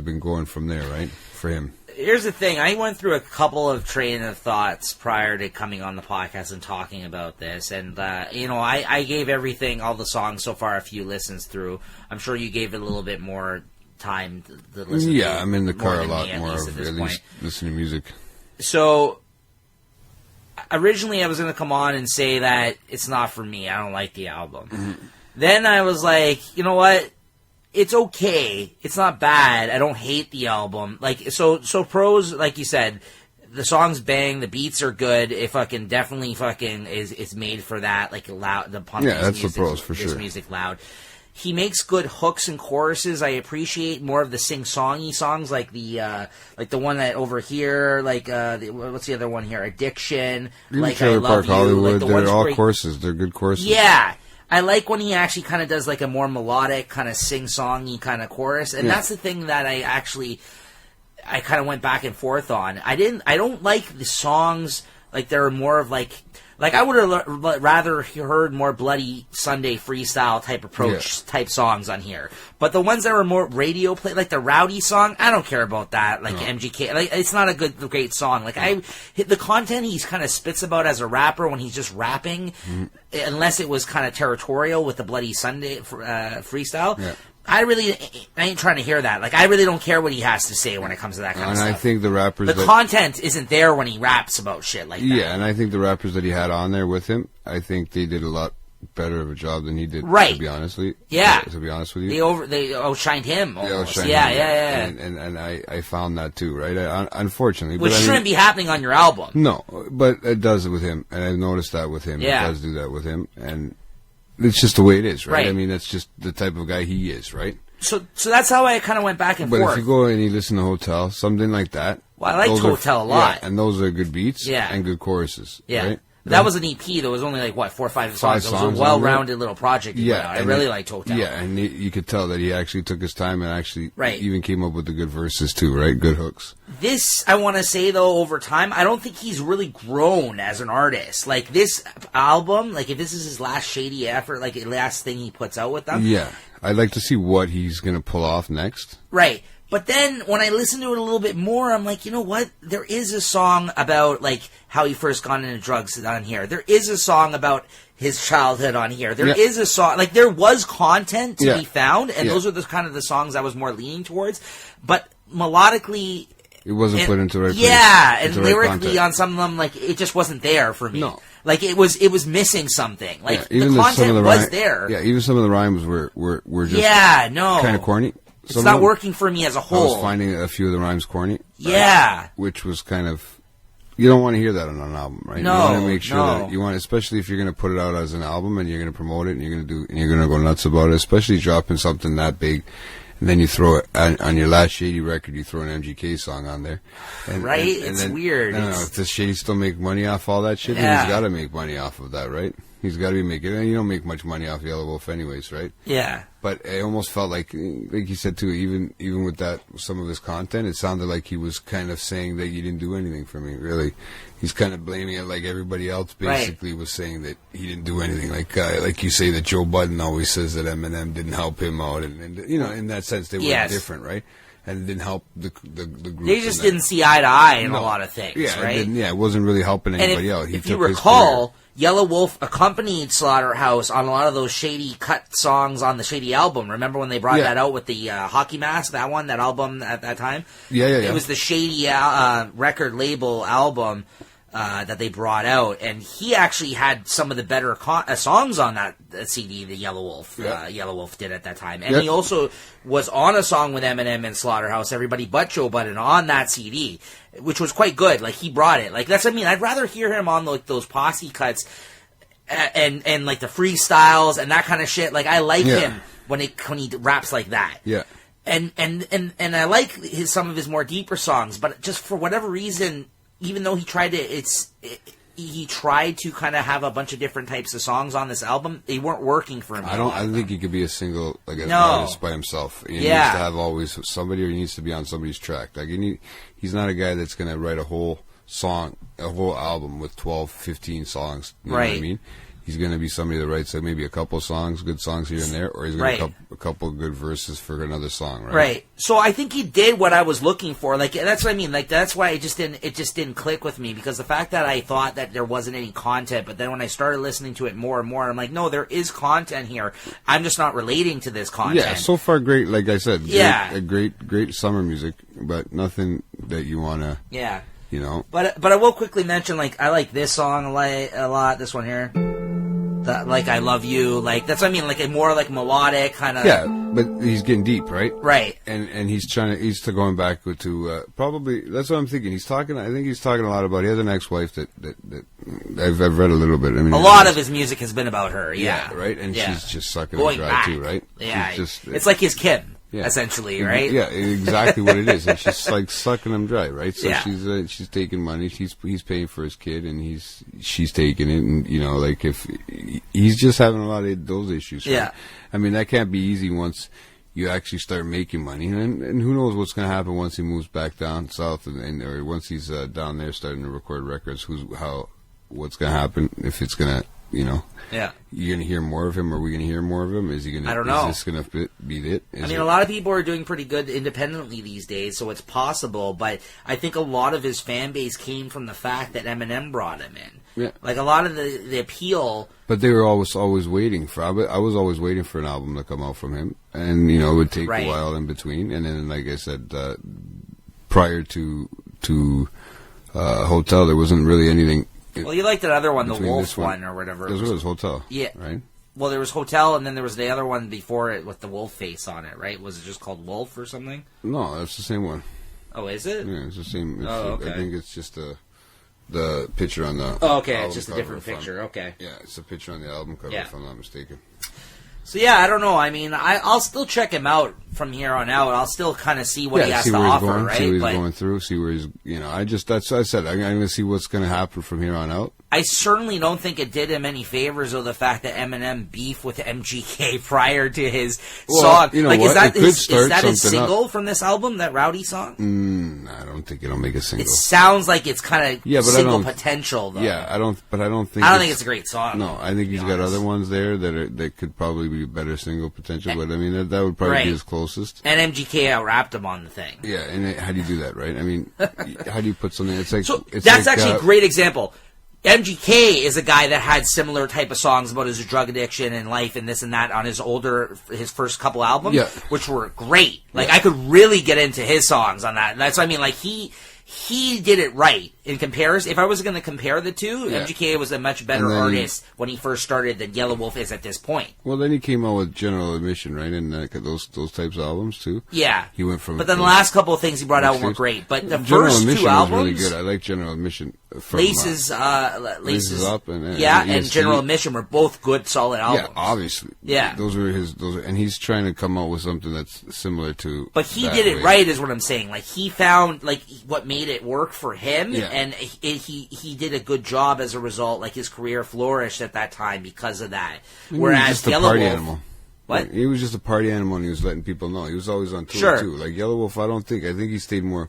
been going from there, right? For him. Here's the thing. I went through a couple of train of thoughts prior to coming on the podcast and talking about this. And, I gave all the songs so far a few listens through. I'm sure you gave it a little bit more time to listen to. Yeah, I'm in the car a lot more, at least listening to music. So, originally I was going to come on and say that it's not for me. I don't like the album. Mm-hmm. Then I was like, you know what? It's okay. It's not bad. I don't hate the album. Like, so pros, like you said, the songs bang, the beats are good. It fucking definitely fucking is made for that. Like, loud, the punk. Yeah, that's music, the pros for sure. This music loud. He makes good hooks and choruses. I appreciate more of the sing-songy songs, like the one that over here, what's the other one here? Addiction. Even like Trailer I Love Park You. Hollywood, like they're all courses. They're good courses. Yeah. I like when he actually kind of does like a more melodic, kind of sing-songy kind of chorus, and that's the thing that I kind of went back and forth on. I don't like the songs like they're more of like I would have rather heard more Bloody Sunday freestyle type approach type songs on here. But the ones that were more radio play, like the Rowdy song, I don't care about that. Like MGK, like it's not a great song. Like the content he's kind of spits about as a rapper when he's just rapping, unless it was kind of territorial with the Bloody Sunday freestyle. Yeah. I ain't trying to hear that. Like, I really don't care what he has to say when it comes to that kind of stuff. And I think the rappers... The content isn't there when he raps about shit like that. Yeah, and I think the rappers that he had on there with him, I think they did a lot better of a job than he did, to be honest with you. Yeah. To be honest with you. They outshined him almost. Yeah. And I found that too, right? Unfortunately. Which shouldn't be happening on your album. No, but it does with him, and I've noticed that with him. Yeah. It does do that with him, and... It's just the way it is, right? I mean, that's just the type of guy he is, right? So that's how I kind of went back and forth. But if you go and you listen to Hotel, something like that. Well, I liked Hotel a lot. Yeah, and those are good beats and good choruses, right? That was an EP. There was only 4 or 5 songs. It was a well-rounded little project. I really liked Hotel. Yeah, and you could tell that he actually took his time and actually even came up with the good verses too, right? Good hooks. This, I want to say, though, over time, I don't think he's really grown as an artist. Like, this album, like, if this is his last shady effort, like, last thing he puts out with them. Yeah. I'd like to see what he's going to pull off next. Right. But then when I listen to it a little bit more, I'm like, you know what? There is a song about like how he first got into drugs on here. There is a song about his childhood on here. There is a song, like there was content to be found, and those are the kind of the songs I was more leaning towards. But melodically, it wasn't put into the right place. Yeah, and lyrically on some of them, like it just wasn't there for me. No. Like it was missing something. Like the even content was there. Yeah, even some of the rhymes were just kind of corny. It's not working for me as a whole. I was finding a few of the rhymes corny. Yeah. Which was kind of... You don't want to hear that on an album, right? No, you want to make sure that you want, especially if you're going to put it out as an album and you're going to promote it and you're going to go nuts about it, especially dropping something that big, and then you throw it on your last Shady record, you throw an MGK song on there, and, right? And it's then, weird. I don't know if the Shady still make money off all that shit. Then he's got to make money off of that, right? He's got to be making. And you don't make much money off Yellow Wolf, anyways, right? Yeah. But it almost felt like you said too, even with that, some of his content, it sounded like he was kind of saying that you didn't do anything for me. Really, he's kind of blaming it like everybody else basically was saying that he didn't do anything. Like you say that Joe Budden always says that Eminem didn't help him out, and you know, in that sense they were different, right? And it didn't help the group. They just didn't see eye to eye in a lot of things, right? It wasn't really helping anybody out. If you recall, Yellow Wolf accompanied Slaughterhouse on a lot of those Shady cut songs on the Shady album. Remember when they brought that out with the hockey mask, that album at that time? Yeah. It was the Shady record label album that they brought out, and he actually had some of the better songs on that CD, the Yellow Wolf. Yellow Wolf did at that time. And he also was on a song with Eminem and Slaughterhouse, Everybody But Joe Budden, on that CD, which was quite good. Like, he brought it. Like, that's what I mean. I'd rather hear him on, like, those posse cuts and like, the freestyles and that kind of shit. Like, I like him when he raps like that. Yeah. And I like some of his more deeper songs, but just for whatever reason, even though he tried to kind of have a bunch of different types of songs on this album, they weren't working for him. I think he could be a single, like an artist by himself. He needs to have always somebody, or he needs to be on somebody's track. Like he's not a guy that's going to write a whole song, a whole album with 12, 15 songs. You know what I mean? He's going to be somebody that writes maybe a couple songs, good songs here and there, or he's going to a couple good verses for another song, right? Right. So I think he did what I was looking for. Like, that's what I mean. Like, that's why it just didn't click with me, because the fact that I thought that there wasn't any content, but then when I started listening to it more and more, I'm like, no, there is content here. I'm just not relating to this content. Yeah. So far, great. Like I said, great summer music, but nothing that you want to. Yeah. You know. But I will quickly mention, like, I like this song a lot. This one here. Like, I Love You, like, that's what I mean, like, a more, like, melodic kind of... Yeah, but he's getting deep, right? Right. And he's going back to, probably, that's what I'm thinking, I think he's talking a lot about, he has an ex-wife that I've read a little bit, I mean... A lot of his music has been about her, right? And she's just sucking him dry, too, right? Yeah, it's like his Kim, essentially, right? Yeah, exactly what it is, and she's, like, sucking him dry, right? So she's taking money, he's paying for his kid, and she's taking it, and, you know, like, if... He's just having a lot of those issues, right? I mean, that can't be easy once you actually start making money, and who knows what's going to happen once he moves back down south, or once he's down there starting to record records, what's going to happen, if it's going to, you know... Yeah. You're going to hear more of him? Are we going to hear more of him? Is he going to... I don't know. Is this going to be it? A lot of people are doing pretty good independently these days, so it's possible, but I think a lot of his fan base came from the fact that Eminem brought him in. Yeah. Like, a lot of the appeal... But they were always waiting for... I was always waiting for an album to come out from him, and, you know, it would take a while in between, and then, like I said, prior to Hotel, there wasn't really anything... Well, you liked that other one, the Wolf one or whatever. This was Hotel. Yeah. Right? Well, there was Hotel, and then there was the other one before it with the wolf face on it, right? Was it just called Wolf or something? No, that's the same one. Oh, is it? Yeah, it's the same. Okay. I think it's just the picture on the... Oh, okay, it's just a different picture, okay. Yeah, it's a picture on the album cover, if I'm not mistaken. So, yeah, I don't know. I mean, I'll still check him out from here on out. I'll still kind of see what he has to offer, right? See what he's going through, see where he's... You know, that's what I said. I'm going to see what's going to happen from here on out. I certainly don't think it did him any favors of the fact that Eminem beefed with MGK prior to his song. You know like, what? Is that his single from this album, that Rowdy song? I don't think it'll make a single. It sounds like it's kind of single potential, though. Yeah, I don't think it's a great song. No, I think he's got other ones there that could probably be better single potential, but I mean, that would probably be his closest. And MGK out-rapped him on the thing. Yeah, and how do you do that, right? I mean, how do you put something, it's like... So, that's actually a great example. MGK is a guy that had similar type of songs about his drug addiction and life and this and that on his first couple albums, which were great. Like, I could really get into his songs on that. That's what I mean. Like, he did it right in comparison. If I was going to compare the two, MGK was a much better artist when he first started than Yellow Wolf is at this point. Well, then he came out with General Admission, right? And those types of albums, too. Yeah. He went from... But then the last couple of things he brought out were great. But the General first Admission two albums... was really good. I like General Admission. Laces Up and General Admission were both good, solid albums. Yeah, obviously. Yeah. And he's trying to come out with something that's similar to... But he did it right, is what I'm saying. Like, he found, like, what made it work for him, and he did a good job as a result. Like, his career flourished at that time because of that. Whereas Yellow Wolf... Animal. What? He was just a party animal, and he was letting people know. He was always on tour, too. Like, Yellow Wolf, I think he stayed more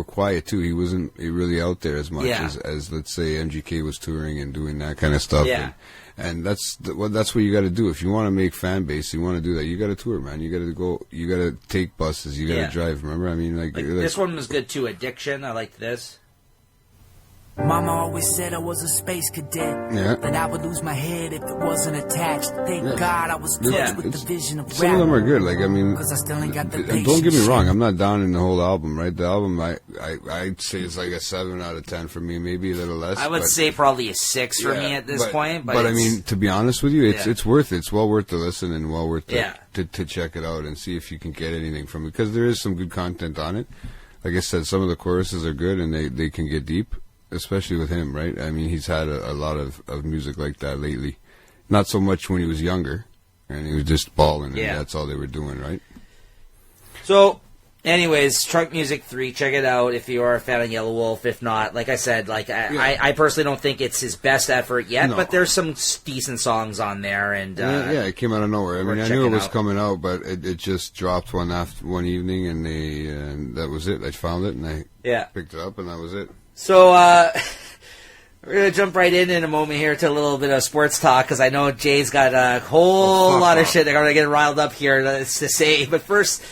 quiet, too. He wasn't really out there as much as, let's say, MGK was touring and doing that kind of stuff. Yeah. And that's what you got to do. If you want to make fan base, you want to do that, you got to tour, man. You got to go, you got to take buses, you got to drive, remember? I mean, like this one was good, too. Addiction, I liked this. Mama always said I was a space cadet. That I would lose my head if it wasn't attached. Thank God I was touched with the vision of rap. Some of them are good. Like, I mean, because I still ain't got the don't get me wrong. I'm not down in the whole album, right? The album, I'd say it's like a 7 out of 10 for me, maybe a little less. I would say probably a 6 for me at this point. But I mean, to be honest with you, it's worth it. It's well worth the listen and well worth to check it out and see if you can get anything from it, because there is some good content on it. Like I said, some of the choruses are good and they can get deep. Especially with him, right? I mean, he's had a lot of music like that lately. Not so much when he was younger, and he was just balling, and that's all they were doing, right? So, anyways, Trunk Music 3, check it out if you are a fan of Yellow Wolf. If not, like I said, I personally don't think it's his best effort yet, but there's some decent songs on there. And it came out of nowhere. I mean, I knew it was coming out, but it just dropped one evening, and that was it. I found it, and I picked it up, and that was it. So, we're going to jump right in a moment here to a little bit of sports talk, because I know Jay's got a whole lot of shit. They're going to get riled up here to say. But first,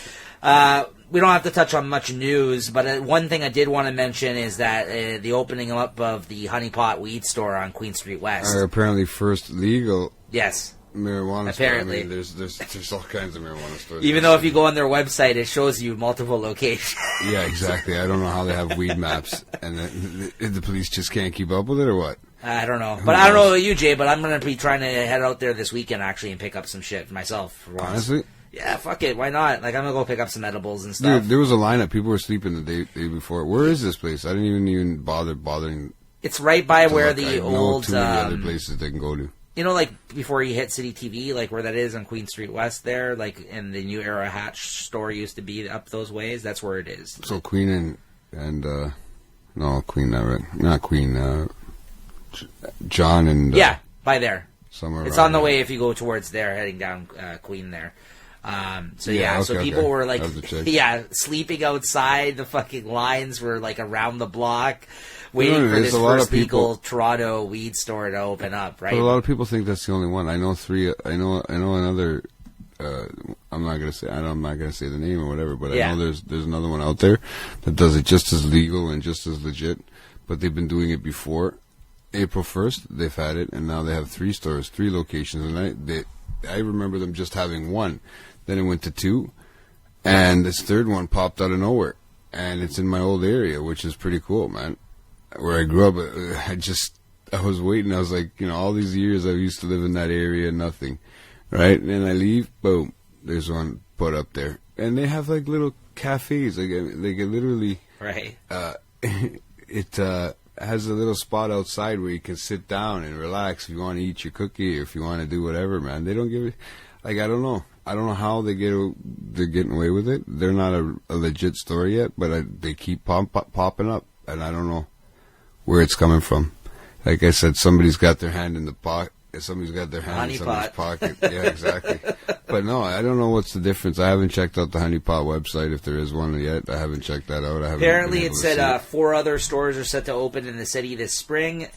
we don't have to touch on much news, but one thing I did want to mention is that the opening up of the Honey Pot Weed Store on Queen Street West. Are apparently first legal. Yes. Marijuana apparently. Store. I mean, there's all kinds of marijuana stores. Even though if you go on their website, it shows you multiple locations. Yeah, exactly. I don't know how they have weed maps, and the police just can't keep up with it, or what? I don't know. But I don't know about you, Jay, but I'm going to be trying to head out there this weekend, actually, and pick up some shit myself. For once. Honestly? Yeah, fuck it. Why not? Like, I'm going to go pick up some edibles and stuff. Dude, there was a lineup. People were sleeping the day before. Where is this place? I didn't even bothering. It's right by where the old... too many other places they can go to. You know, like, before you hit City TV, like, where that is on Queen Street West there, like, and the New Era Hatch store used to be up those ways, that's where it is. So Queen no, Queen, not Queen, John and... yeah, by there. Somewhere it's on the way if you go towards there, heading down Queen there. So people were, like, sleeping outside. The fucking lines were, like, around the block, waiting for this first legal Toronto weed store to open up, right? But a lot of people think that's the only one. I know three. I know another. I'm not gonna say the name or whatever, but I know there's another one out there that does it just as legal and just as legit. But they've been doing it before April 1st. They've had it, and now they have 3 stores, 3 locations, and I remember them just having 1. Then it went to 2, and this 3rd one popped out of nowhere, and it's in my old area, which is pretty cool, man. Where I grew up, I was waiting. I was like, all these years I used to live in that area, nothing, right? And then I leave, boom, there's one put up there, and they have like little cafes. Like they get literally, right. It has a little spot outside where you can sit down and relax if you want to eat your cookie or if you want to do whatever, man. They don't give it. Like I don't know how they're getting away with it. They're not a legit store yet, but they keep popping up, and I don't know where it's coming from. like I said, somebody's got their hand in the pocket. Somebody's got their hand Honey in somebody's pot. pocket. Yeah, exactly. But no, I don't know what's the difference. I haven't checked out the Honey Pot website if there is one yet. I haven't checked that out. Apparently, it said 4 other stores are set to open in the city this spring.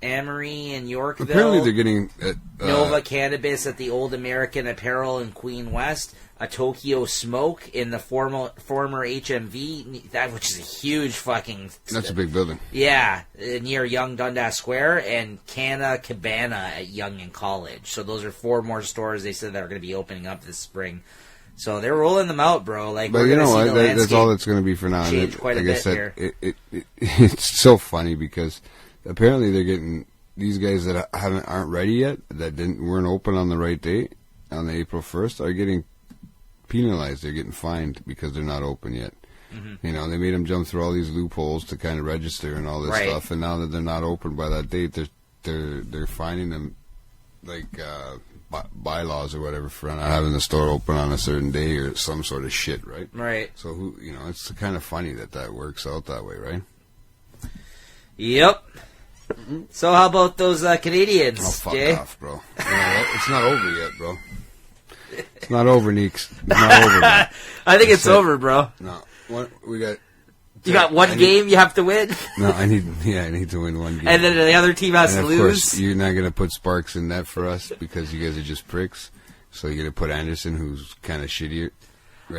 Amory in Yorkville. Apparently, they're getting Nova Cannabis at the Old American Apparel in Queen West. A Tokyo Smoke in the former HMV, which is a huge fucking... That's a big building. Yeah, near Young Dundas Square, and Canna Cabana at Young and College. So those are 4 more stores they said that are going to be opening up this spring. So they're rolling them out, bro. Like, but you know what? That's all it's going to be for now. Change quite a bit here. It's so funny because apparently they're getting these guys that aren't ready yet, that weren't open on the right date on April 1st, are getting penalized. They're getting fined because they're not open yet. Mm-hmm. You know, they made them jump through all these loopholes to kind of register and all this stuff, and now that they're not open by that date, they're finding them like bylaws or whatever for not having the store open on a certain day or some sort of shit, right? Right. So it's kind of funny that works out that way, right? Yep. Mm-hmm. So how about those Canadians? Oh, fuck Jay? off, bro. You know what? It's not over yet, bro. It's not over, Neeks. It's not over, man. I think it's over, bro. No. We got... You got one game you have to win? No, I need to win one game. And then the other team has to lose? And of course, you're not going to put Sparks in net for us because you guys are just pricks. So you're going to put Anderson, who's kind of shittier.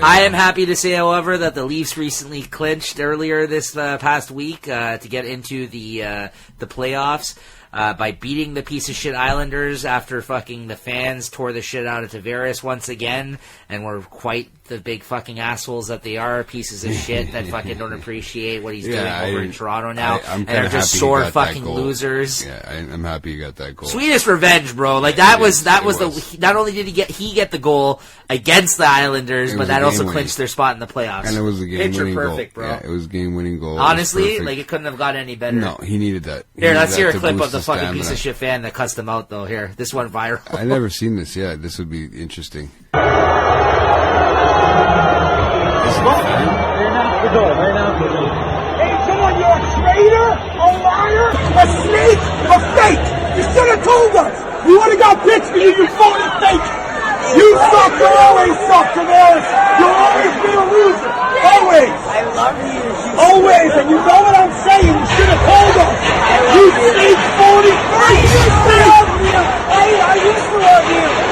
I am happy to say, however, that the Leafs recently clinched earlier this past week to get into the playoffs by beating the piece of shit Islanders after fucking the fans tore the shit out of Tavares once again and were quite the big fucking assholes that they are, pieces of shit that fucking don't appreciate what he's doing over in Toronto now, and they're just sore fucking losers. Yeah, I'm happy you got that goal. Sweetest revenge, bro. Like that was the. Not only did he get the goal against the Islanders, but that also clinched their spot in the playoffs. And it was a game-winning goal. Perfect, bro. Yeah, it was a game-winning goal. Honestly, like it couldn't have got any better. No, he needed that. Here, let's hear a clip of the fucking piece of shit fan that cussed him out, though. Here, this went viral. I never seen this. Yeah, this would be interesting. Hey, come on, you're a traitor, a liar, a snake, a fake. You should have told us. We would have got bitch for you, you phony fake. You suck, you always suck, Tavares. You'll always be a loser. Always. I love you. Always, and you know what I'm saying. You should have told us. You snake, phony fake. I used to love you.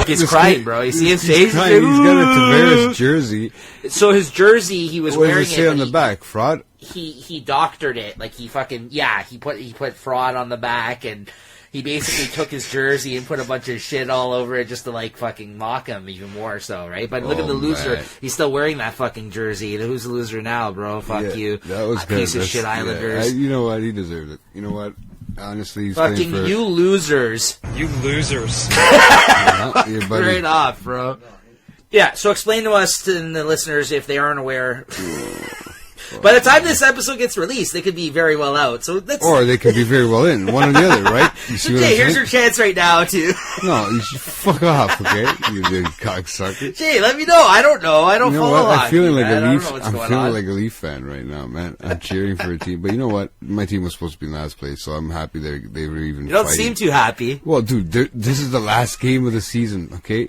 He's crying, bro. You see his face? He's got a Tavares jersey. So his jersey, he was wearing it. What does it say on the back? Fraud? He doctored it. Like he put fraud on the back, and he basically took his jersey and put a bunch of shit all over it just to like fucking mock him even more so, right? But look at the loser. Man. He's still wearing that fucking jersey. Who's the loser now, bro? Fuck you. That was piece of shit Islanders. You know what? He deserved it. You know what? Honestly, he's fucking you losers. You losers. Straight off, bro. Yeah, so explain to us and the listeners, if they aren't aware. By the time this episode gets released, they could be very well out. Or they could be very well in. One or the other, right? You see Jay, here's your chance right now to... No, you should fuck off, okay? You big cocksucker. Jay, let me know. I don't know. I don't follow hockey. I'm feeling like a Leaf fan right now, man. I'm cheering for a team. But you know what? My team was supposed to be in last place, so I'm happy they were even You don't seem too happy. Well, dude, this is the last game of the season, okay?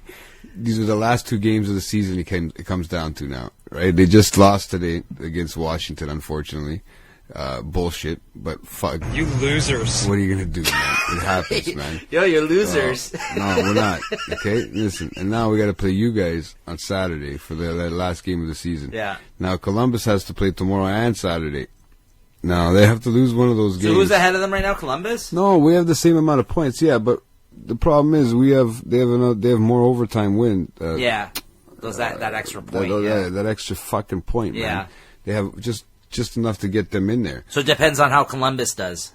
These are the last 2 games of the season it comes down to now, right? They just lost today against Washington, unfortunately. Bullshit, but fuck. You losers. What are you going to do, man? It happens, man. Yo, you're losers. No, we're not, okay? Listen, and now we got to play you guys on Saturday for the last game of the season. Yeah. Now, Columbus has to play tomorrow and Saturday. Now, they have to lose one of those games. So who's ahead of them right now, Columbus? No, we have the same amount of points, yeah, but... The problem is they have more overtime win. That extra point. That extra fucking point. Yeah, man. They have just enough to get them in there. So it depends on how Columbus does.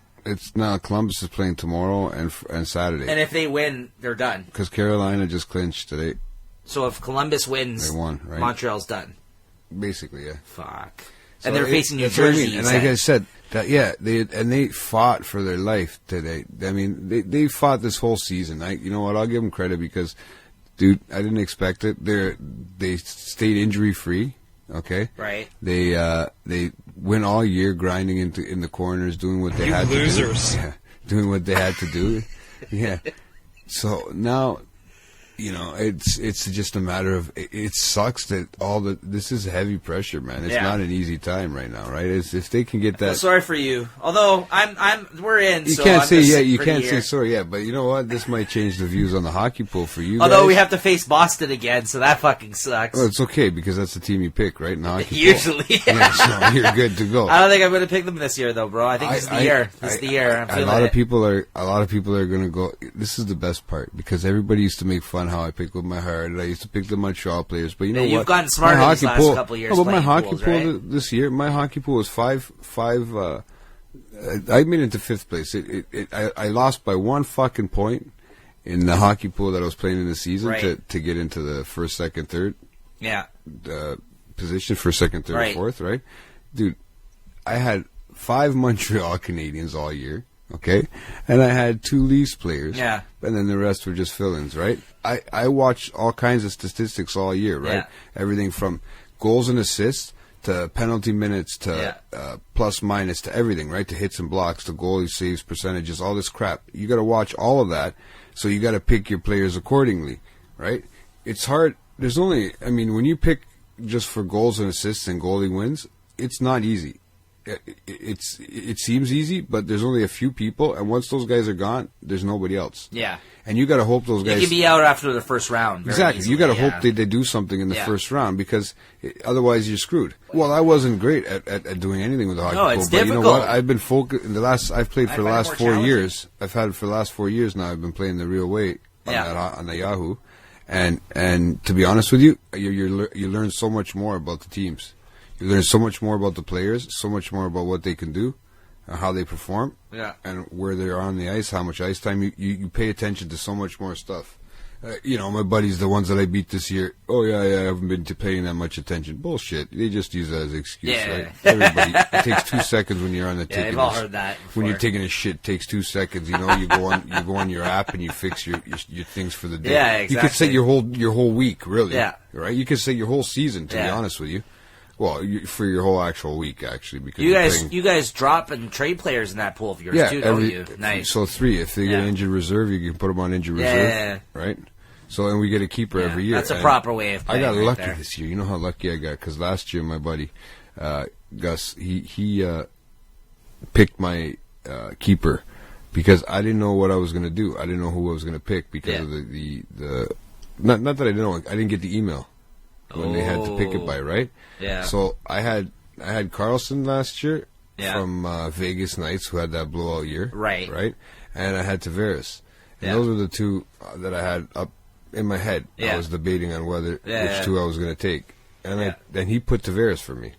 Columbus is playing tomorrow and Saturday. And if they win, they're done. Because Carolina just clinched today. So if Columbus wins, they won, right? Montreal's done. Basically, yeah. Fuck. So and they're facing New Jersey. And like I said, they fought for their life today. I mean, they fought this whole season. You know what? I'll give them credit because, dude, I didn't expect it. They stayed injury free. Okay, Right. They went all year grinding in the corners, doing what they had losers. to do. Yeah, doing what they had to do. Yeah. So now, it's just a matter of it sucks that this is heavy pressure, man. It's not an easy time right now, right? If they can get that. I'm sorry for you. Although we're in. You can't say sorry, but you know what? This might change the views on the hockey pool for you. Although guys. we have to face Boston again, so that fucking sucks. Well, it's okay because that's the team you pick, right? In the hockey Usually, pool. Yeah, so you're good to go. I don't think I'm going to pick them this year, though, bro. I think this is the year. This is the year. I'm feeling a lot of people are going to go. This is the best part because everybody used to make fun how I picked with my heart. I used to pick the Montreal players, but you know what? You've gotten smarter these last couple of years. My hockey pool this year, my hockey pool was five. I made it to 5th place. I lost by 1 fucking point in the hockey pool that I was playing in the season to get into the 1st, 2nd, 3rd. Yeah. Position 1st, 2nd, 3rd, 4th. Right, dude. I had 5 Montreal Canadiens all year. Okay, and I had 2 Leafs players. Yeah. And then the rest were just fill-ins, right? I watched all kinds of statistics all year, right? Yeah. Everything from goals and assists to penalty minutes to plus minus to everything, right? To hits and blocks, to goalie saves percentages, all this crap. You got to watch all of that, so you got to pick your players accordingly, right? It's hard. When you pick just for goals and assists and goalie wins, it's not easy. It seems easy, but there's only a few people, and once those guys are gone, there's nobody else. Yeah. And you got to hope those guys. You can be out after the first round. Exactly. Easily, you got to hope they do something in the first round because otherwise you're screwed. Well, I wasn't great at doing anything with the hockey pool, it's but difficult. You know what? I've been focused I've played for the last 4 years. I've had it for the last 4 years now. I've been playing the real way on the Yahoo, and to be honest with you, you learn so much more about the teams. You learn so much more about the players, so much more about what they can do, how they perform, and where they are on the ice, how much ice time. You pay attention to so much more stuff. My buddies, the ones that I beat this year, I haven't been paying that much attention. Bullshit. They just use that as an excuse, right? Everybody. It takes 2 seconds when you're on the ticket. Yeah, we've all heard that before. When you're taking a shit, it takes 2 seconds. You go on your app and you fix your things for the day. Yeah, exactly. You could set your whole week, really. Yeah. Right? You could set your whole season, to be honest with you. Well, for your whole actual week, actually, because you guys drop and trade players in that pool of yours too, don't you? Nice. So 3, if they get injured reserve, you can put them on injured reserve, right? So and we get a keeper every year. That's a proper way of playing. I got lucky there. this year. You know how lucky I got because last year my buddy Gus he picked my keeper because I didn't know what I was going to do. I didn't know who I was going to pick because of the not that I didn't know. I didn't get the email when they had to pick it by, right? Yeah. So I had Carlson last year from Vegas Knights who had that blowout year. Right. Right? And I had Tavares. And those were the 2 that I had up in my head. Yeah. I was debating on which 2 I was going to take. And then he put Tavares for me.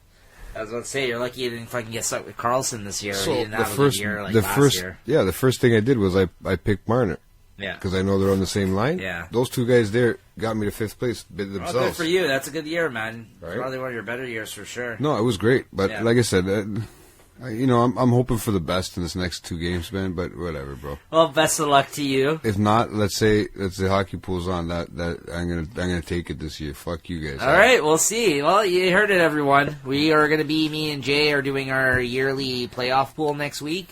I was about to say, you're lucky you didn't fucking get stuck with Carlson this year. So you didn't have a good year like last year. Yeah, the first thing I did was I picked Marner. Yeah. Because I know they're on the same line. Yeah. Those 2 guys there got me to 5th place themselves. Well, good for you. That's a good year, man. Right? Probably one of your better years for sure. No, it was great. But like I said, I'm hoping for the best in this next 2 games, man. But whatever, bro. Well, best of luck to you. If not, let's say hockey pool's on. That I'm gonna take it this year. Fuck you guys. All right, we'll see. Well, you heard it, everyone. We are gonna be me and Jay are doing our yearly playoff pool next week.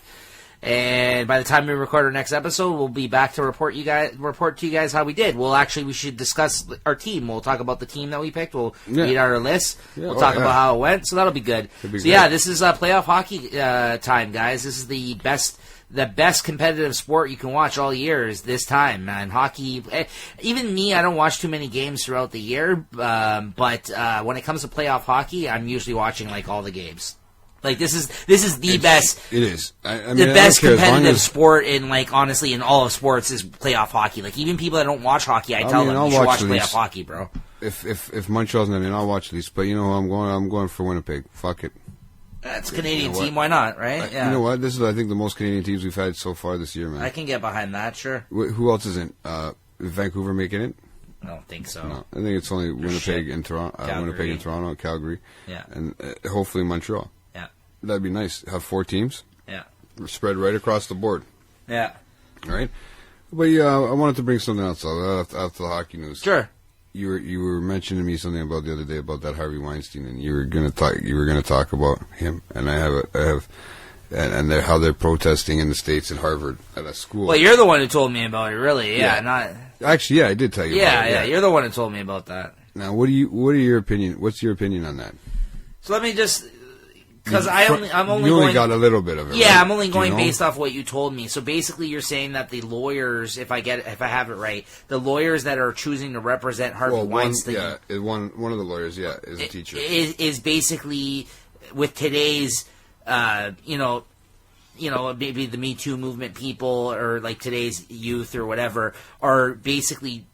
And by the time we record our next episode, we'll be back to report to you guys how we did. We should discuss our team. We'll talk about the team that we picked. We'll read our list. Yeah, we'll talk about how it went. So that'll be good. This is playoff hockey time, guys. This is the best competitive sport you can watch all year is this time, man. Hockey, even me, I don't watch too many games throughout the year, but when it comes to playoff hockey, I'm usually watching like all the games. Like this is the best. It is. The best competitive sport in honestly in all of sports is playoff hockey. Like even people that don't watch hockey, I tell them you should watch playoff hockey, bro. If Montreal's not in, I'll watch these. But you know, I'm going for Winnipeg. Fuck it. That's a Canadian team. Why not? Right? You know what? This is I think the most Canadian teams we've had so far this year, man. I can get behind that. Sure. Who else is in? Is Vancouver making it? I don't think so. No, I think it's only Winnipeg and Toronto. Winnipeg and Toronto, Calgary. Yeah. And hopefully Montreal. Yeah. That'd be nice. Have 4 teams. Yeah. Spread right across the board. Yeah. All right. But yeah, I wanted to bring something else up after the hockey news. Sure. you were mentioning to me something about the other day about that Harvey Weinstein, and you were gonna talk about him, and I have. And how they're protesting in the States at Harvard at a school. Well, you're the one who told me about it, really. Yeah, not... Actually, yeah, I did tell you about it. Yeah, you're the one who told me about that. Now, what's your opinion on that? So let me just... Because I'm only You only going... got a little bit of it, Yeah, right? I'm only going based off what you told me. So basically you're saying that the lawyers, if I have it right, the lawyers that are choosing to represent Harvey Weinstein... One of the lawyers, is a teacher. Is basically, with today's... maybe the Me Too movement people or like today's youth or whatever are basically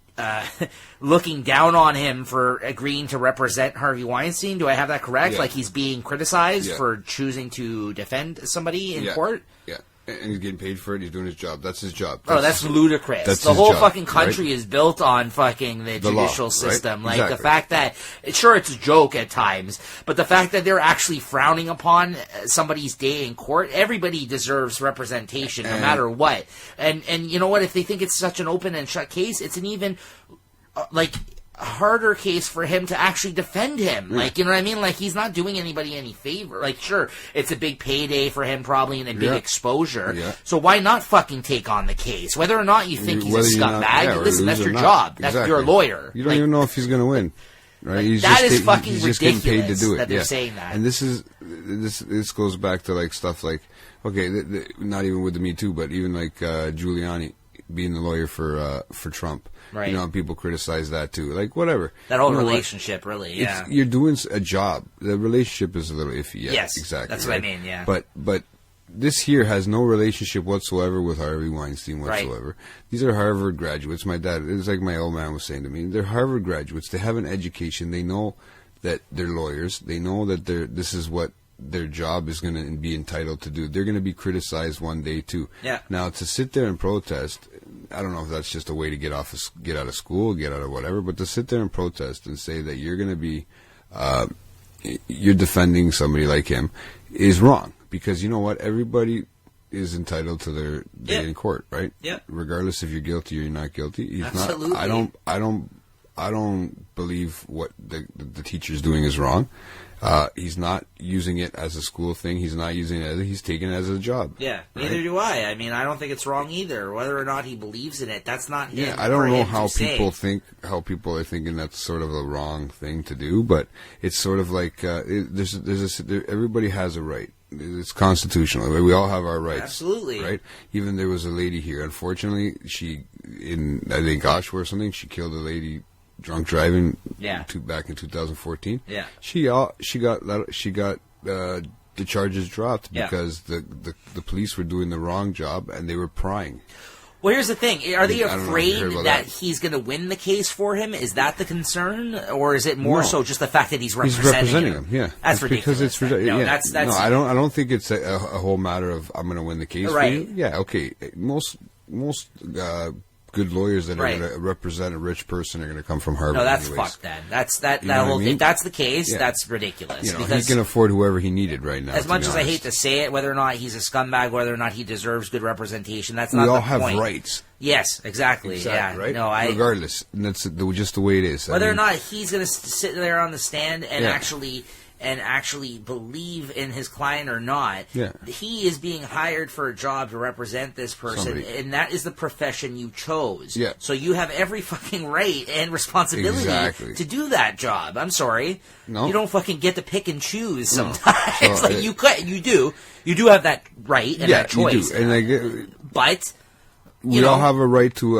looking down on him for agreeing to represent Harvey Weinstein. Do I have that correct? Yeah. Like he's being criticized for choosing to defend somebody in court? Yeah. And he's getting paid for it. He's doing his job. That's his job. That's ludicrous. That's the his whole job, fucking country right? is built on fucking the judicial law, system. right? Like Exactly. the fact that, sure, it's a joke at times, but the fact that they're actually frowning upon somebody's day in court, everybody deserves representation no matter what. And you know what? If they think it's such an open and shut case, it's an even harder case for him to actually defend him. Like, you know what I mean? Like, he's not doing anybody any favor. Like, sure, it's a big payday for him probably and a big exposure. Yeah. So why not fucking take on the case? Whether or not you think he's a scumbag, listen, that's your job. That's your lawyer. You don't even know if he's going to win. Right? He's fucking he's just getting paid to do it. That they're saying that. And this goes back to like stuff like, okay, not even with the Me Too, but even like Giuliani being the lawyer for Trump. Right. You know, people criticize that too. Like, whatever. That whole relationship, really, yeah. You're doing a job. The relationship is a little iffy. Yeah, yes, exactly. That's what I mean, yeah. But this here has no relationship whatsoever with Harvey Weinstein whatsoever. Right. These are Harvard graduates. My dad, it's like my old man was saying to me, they're Harvard graduates. They have an education. They know that they're lawyers. They know that this is what their job is going to be entitled to do. They're going to be criticized one day too. Yeah. Now, to sit there and protest, I don't know if that's just a way to get out of school, get out of whatever, but to sit there and protest and say that you're going to be, you're defending somebody like him is wrong. Because you know what? Everybody is entitled to their day in court, right? Yeah. Regardless if you're guilty or you're not guilty. He's Absolutely. I don't believe what the teacher's doing is wrong. He's not using it as a school thing. He's not using it he's taking it as a job. Yeah, neither do I. I mean, I don't think it's wrong either. Whether or not he believes in it, that's not him. Yeah, I don't know how people are thinking that's sort of a wrong thing to do, but it's sort of like everybody has a right. It's constitutional. We all have our rights. Absolutely. Right? Even there was a lady here. Unfortunately, I think Oshawa or something, she killed a lady drunk driving back in 2014. Yeah. She got the charges dropped because the police were doing the wrong job and they were prying. Well, here's the thing. Are they afraid that he's going to win the case for him? Is that the concern? Or is it more so just the fact that he's representing him? Yeah. That's ridiculous. Because it's ridiculous. No, I don't think it's a whole matter of I'm going to win the case for you. Yeah, okay. Most good lawyers that are going to represent a rich person are going to come from Harvard. No, that's anyways. fucked then. That whole thing. If that's the case, that's ridiculous. You know, he can afford whoever he needed right now. As much as I hate to say it, whether or not he's a scumbag, whether or not he deserves good representation, that's not the point. We all have rights. Yes, exactly. Yeah, right? No, regardless, and that's just the way it is. Whether or not he's going to sit there on the stand and actually believe in his client or not, he is being hired for a job to represent this person, and that is the profession you chose. Yeah. So you have every fucking right and responsibility to do that job. I'm sorry. No. You don't fucking get to pick and choose sometimes. You do have that right and that choice. You do. But we all have a right to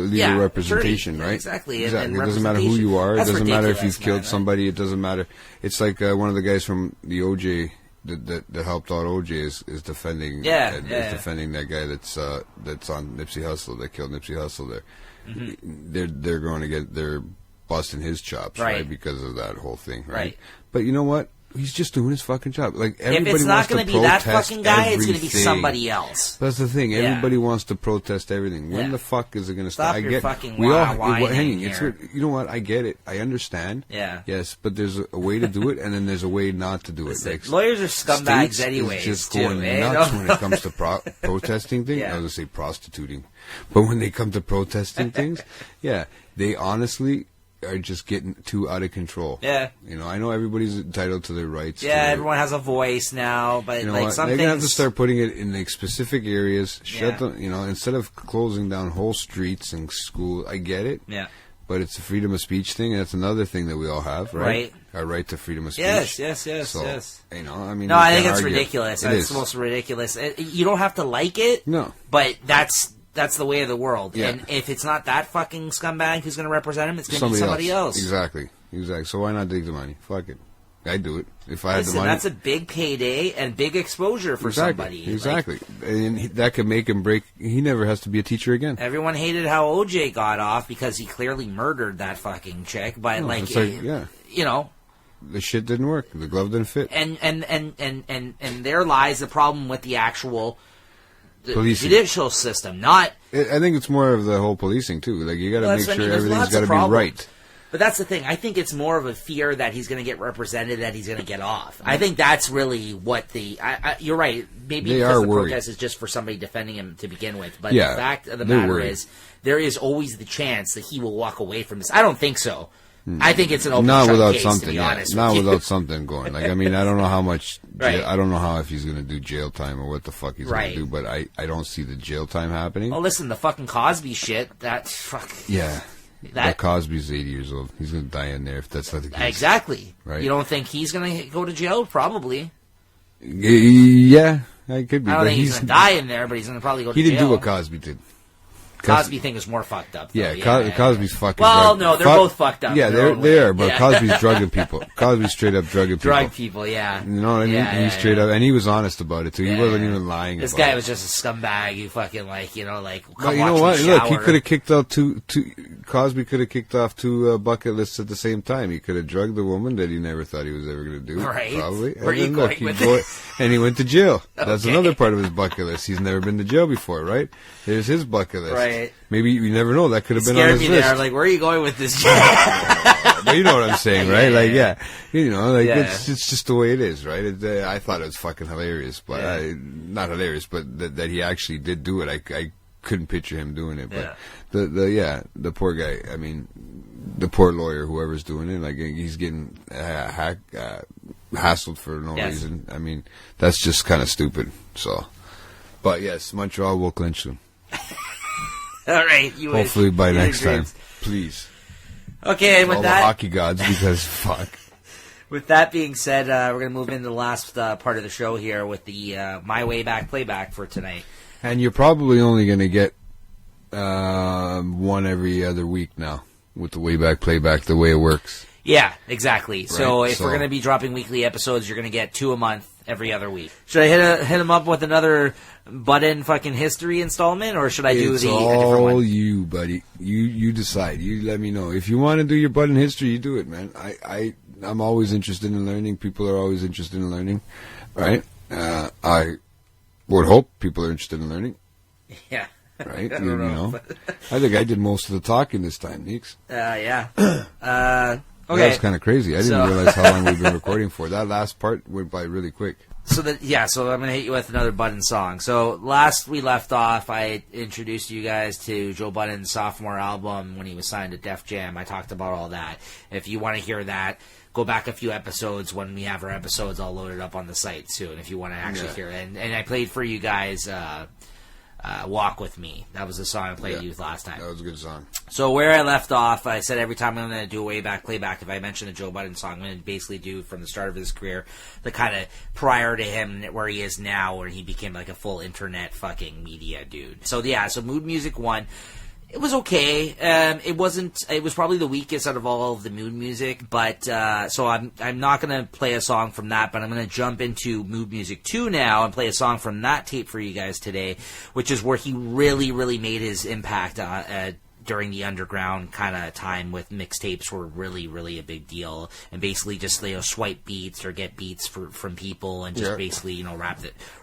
legal representation, right? Exactly. It doesn't matter who you are. It doesn't matter if you've killed somebody. It doesn't matter. It's like one of the guys from the OJ that helped out OJ is defending. Defending that guy that's on Nipsey Hussle that killed Nipsey Hussle. There, they're going to get they're busting his chops right because of that whole thing, right? But you know what? He's just doing his fucking job. Like everybody if it's not going to be that fucking guy, everything. It's going to be somebody else. That's the thing. Everybody wants to protest everything. When the fuck is it going to stop? Stop your fucking hanging. here. You know what? I get it. I understand. Yeah. Yes, but there's a way to do it, and then there's a way not to do it. Like, lawyers are scumbags anyways. Just going nuts when it comes to protesting things. I was going to say prostituting, but when they come to protesting things, they honestly are just getting too out of control. Yeah. You know, I know everybody's entitled to their rights. Yeah, everyone has a voice now, but you know like what? some They're things... gonna have to start putting it in the specific areas. Shut Yeah. them. You know, instead of closing down whole streets and school. I get it. Yeah. But it's a freedom of speech thing, and that's another thing that we all have, right? Right. Our right to freedom of speech. Yes. So, you know, I mean... No, you I think can't it's argue. ridiculous. It It's is. the most ridiculous. You don't have to like it. No. But that's the way of the world. Yeah. And if it's not that fucking scumbag who's going to represent him, it's going to be somebody else. Exactly. So why not take the money? Fuck it. I'd do it. If I had Listen, the money... that's a big payday and big exposure for somebody. Exactly. And that could make him break... He never has to be a teacher again. Everyone hated how OJ got off because he clearly murdered that fucking chick. But, you know... The shit didn't work. The glove didn't fit. And there lies the problem with the actual judicial system. Not... I think it's more of the whole policing, too. Like, you got to make sure everything's got to be right. But that's the thing. I think it's more of a fear that he's going to get represented, that he's going to get off. I think that's really what the... you're right. Maybe because the protest is just for somebody defending him to begin with. But the fact of the matter is, there is always the chance that he will walk away from this. I don't think so. I think it's an open shut case, to be honest. Not without something going. Like, I mean, I don't know how much... I don't know how if he's going to do jail time or what the fuck he's going to do, but I don't see the jail time happening. Oh, listen, the fucking Cosby shit, that... Fuck... Yeah. That Cosby's 80 years old. He's going to die in there if that's not the case. Exactly. Right. You don't think he's going to go to jail? Probably. Yeah, it could be. I don't think he's going to die in there, but he's going to probably go to jail. He didn't do what Cosby did. Cosby thing is more fucked up. Though. Cosby's fucking... Well, no, they're both fucked up. Yeah, they are, but Cosby's drugging people. Cosby's straight up drugging people. Drug people, yeah. You know what I mean? He's straight up, and he was honest about it, too. He wasn't even lying this about it. This guy was just a scumbag who fucking, Well, you know what? Look, he could have kicked out Cosby could have kicked off two bucket lists at the same time. He could have drugged the woman that he never thought he was ever going to do. Right. Probably. Where are you going with this? And he went to jail. That's another part of his bucket list. He's never been to jail before, right? There's his bucket list. Right. Maybe you never know. That could have been on his list. There. Like, where are you going with this? But you know what I'm saying, right? It's just the way it is, right? I thought it was fucking hilarious, but not hilarious, but that he actually did do it. I couldn't picture him doing it, but the poor guy. I mean, the poor lawyer, whoever's doing it, like he's getting hassled for no reason. I mean, that's just kind of stupid. So, but yes, Montreal will clinch soon. All right. Hopefully by next time, please. Okay, and with all that, the hockey gods, because fuck. With that being said, we're going to move into the last part of the show here with the My Way Back playback for tonight. And you're probably only going to get one every other week now with the Way Back playback, the way it works. Yeah, exactly. Right? So if we're going to be dropping weekly episodes, you're going to get 2 a month every other week. Should I hit him up with another butt-in fucking history installment, or should I do a different one? It's all you, buddy. You decide. You let me know. If you want to do your butt-in history, you do it, man. I'm always interested in learning. People are always interested in learning, right? I would hope people are interested in learning. Yeah. Right? I don't know. I think I did most of the talking this time, Neeks. Yeah. Okay. That was kind of crazy. I didn't realize how long we've been recording for. That last part went by really quick. So I'm going to hit you with another Budden song. So last we left off, I introduced you guys to Joe Budden's sophomore album when he was signed to Def Jam. I talked about all that. If you want to hear that, go back a few episodes. When we have our episodes all loaded up on the site soon, if you want to actually hear it. And I played for you guys Walk With Me. That was the song I played you last time. That was a good song. So where I left off, I said every time I'm going to do a way back playback, if I mention a Joe Budden song, I'm going to basically do from the start of his career, the kind of prior to him where he is now, where he became like a full internet fucking media dude. So Mood Music 1. It was okay. It was probably the weakest out of all of the Mood Music, but so I'm not gonna play a song from that, but I'm gonna jump into Mood Music 2 now and play a song from that tape for you guys today, which is where he really, really made his impact during the underground kind of time, with mixtapes were really, really a big deal, and basically just swipe beats or get beats from people and just basically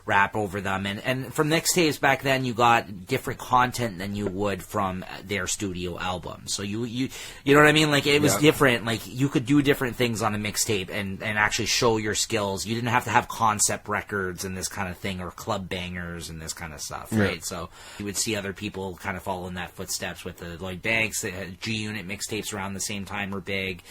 rap over them. And from mixtapes back then, you got different content than you would from their studio albums. So you know what I mean? Like, it was different. Like, you could do different things on a mixtape and actually show your skills. You didn't have to have concept records and this kind of thing, or club bangers and this kind of stuff, right? So you would see other people kind of follow in that footsteps with the Lloyd Banks. They had G-Unit mixtapes around the same time were big.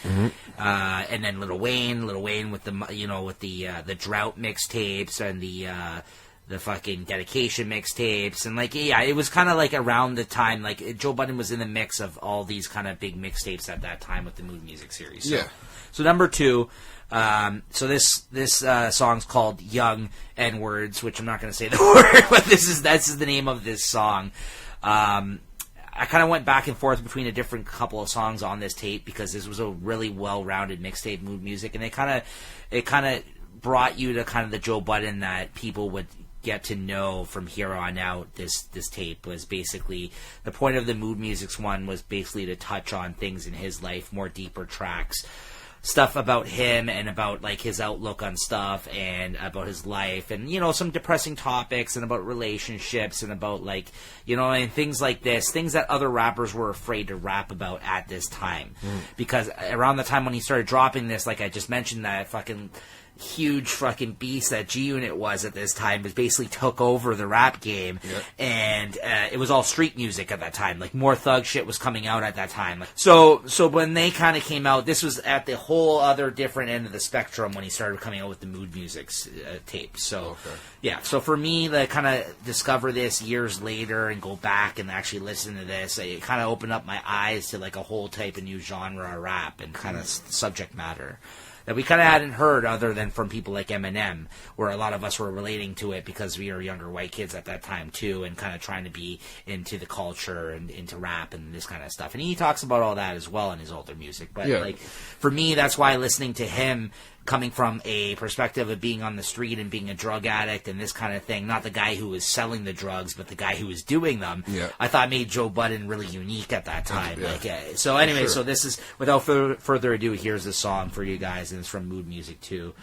And then Lil Wayne with the Drought mixtapes and the fucking Dedication mixtapes, and like, yeah, it was kind of like around the time, like, Joe Budden was in the mix of all these kind of big mixtapes at that time with the Mood Music series. So number 2, so this song's called Young N-Words, which I'm not going to say the word, but this is the name of this song. I kind of went back and forth between a different couple of songs on this tape because this was a really well-rounded mixtape, Mood Music, and it kind of brought you to kind of the Joe Budden that people would get to know from here on out. This tape was basically, the point of the Mood Music's one was basically to touch on things in his life, more deeper tracks, stuff about him and about like his outlook on stuff and about his life, and some depressing topics and about relationships and about like and things like this, things that other rappers were afraid to rap about at this time. Because around the time when he started dropping this, like I just mentioned, that fucking huge fucking beast that G-Unit was at this time, was basically took over the rap game. And it was all street music at that time. Like, more thug shit was coming out at that time. So when they kind of came out, this was at the whole other different end of the spectrum when he started coming out with the Mood Music's tapes. So yeah, so for me to kind of discover this years later and go back and actually listen to this, it kind of opened up my eyes to like a whole type of new genre of rap and kind of subject matter that we kind of hadn't heard other than from people like Eminem, where a lot of us were relating to it because we were younger white kids at that time too, and kind of trying to be into the culture and into rap and this kind of stuff. And he talks about all that as well in his older music. But like, for me, that's why listening to him, coming from a perspective of being on the street and being a drug addict and this kind of thing, not the guy who was selling the drugs, but the guy who was doing them, I thought made Joe Budden really unique at that time. So anyway, so this is, without further ado, here's the song for you guys, and it's from Mood Music 2.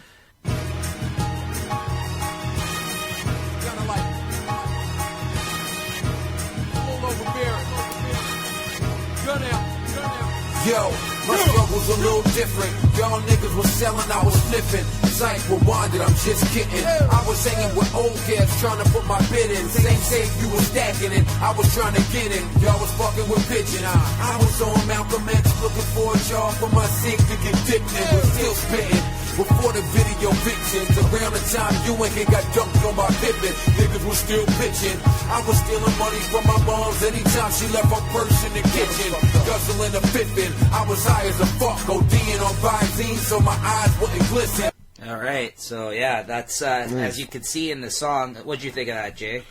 Yo, my struggle's a little different. Y'all niggas was selling, I was flipping. Sights were winded, I'm just kidding. I was hanging with old cats trying to put my bid in. Same safe, you was stacking it. I was trying to get in. Y'all was fucking with pigeon. I was on Malcolm X looking for a job for my sink to get dipped in. Was still spitting. Before the video pictures, around the time you ain't got dumped on my Pippin, niggas was still pitching. I was stealing money from my moms anytime she left her purse in the kitchen. Guzzling a pippin', I was high as a fuck, ODing on Visine so my eyes wouldn't glisten. All right, so yeah, that's as you can see in the song. What'd you think of that, Jay?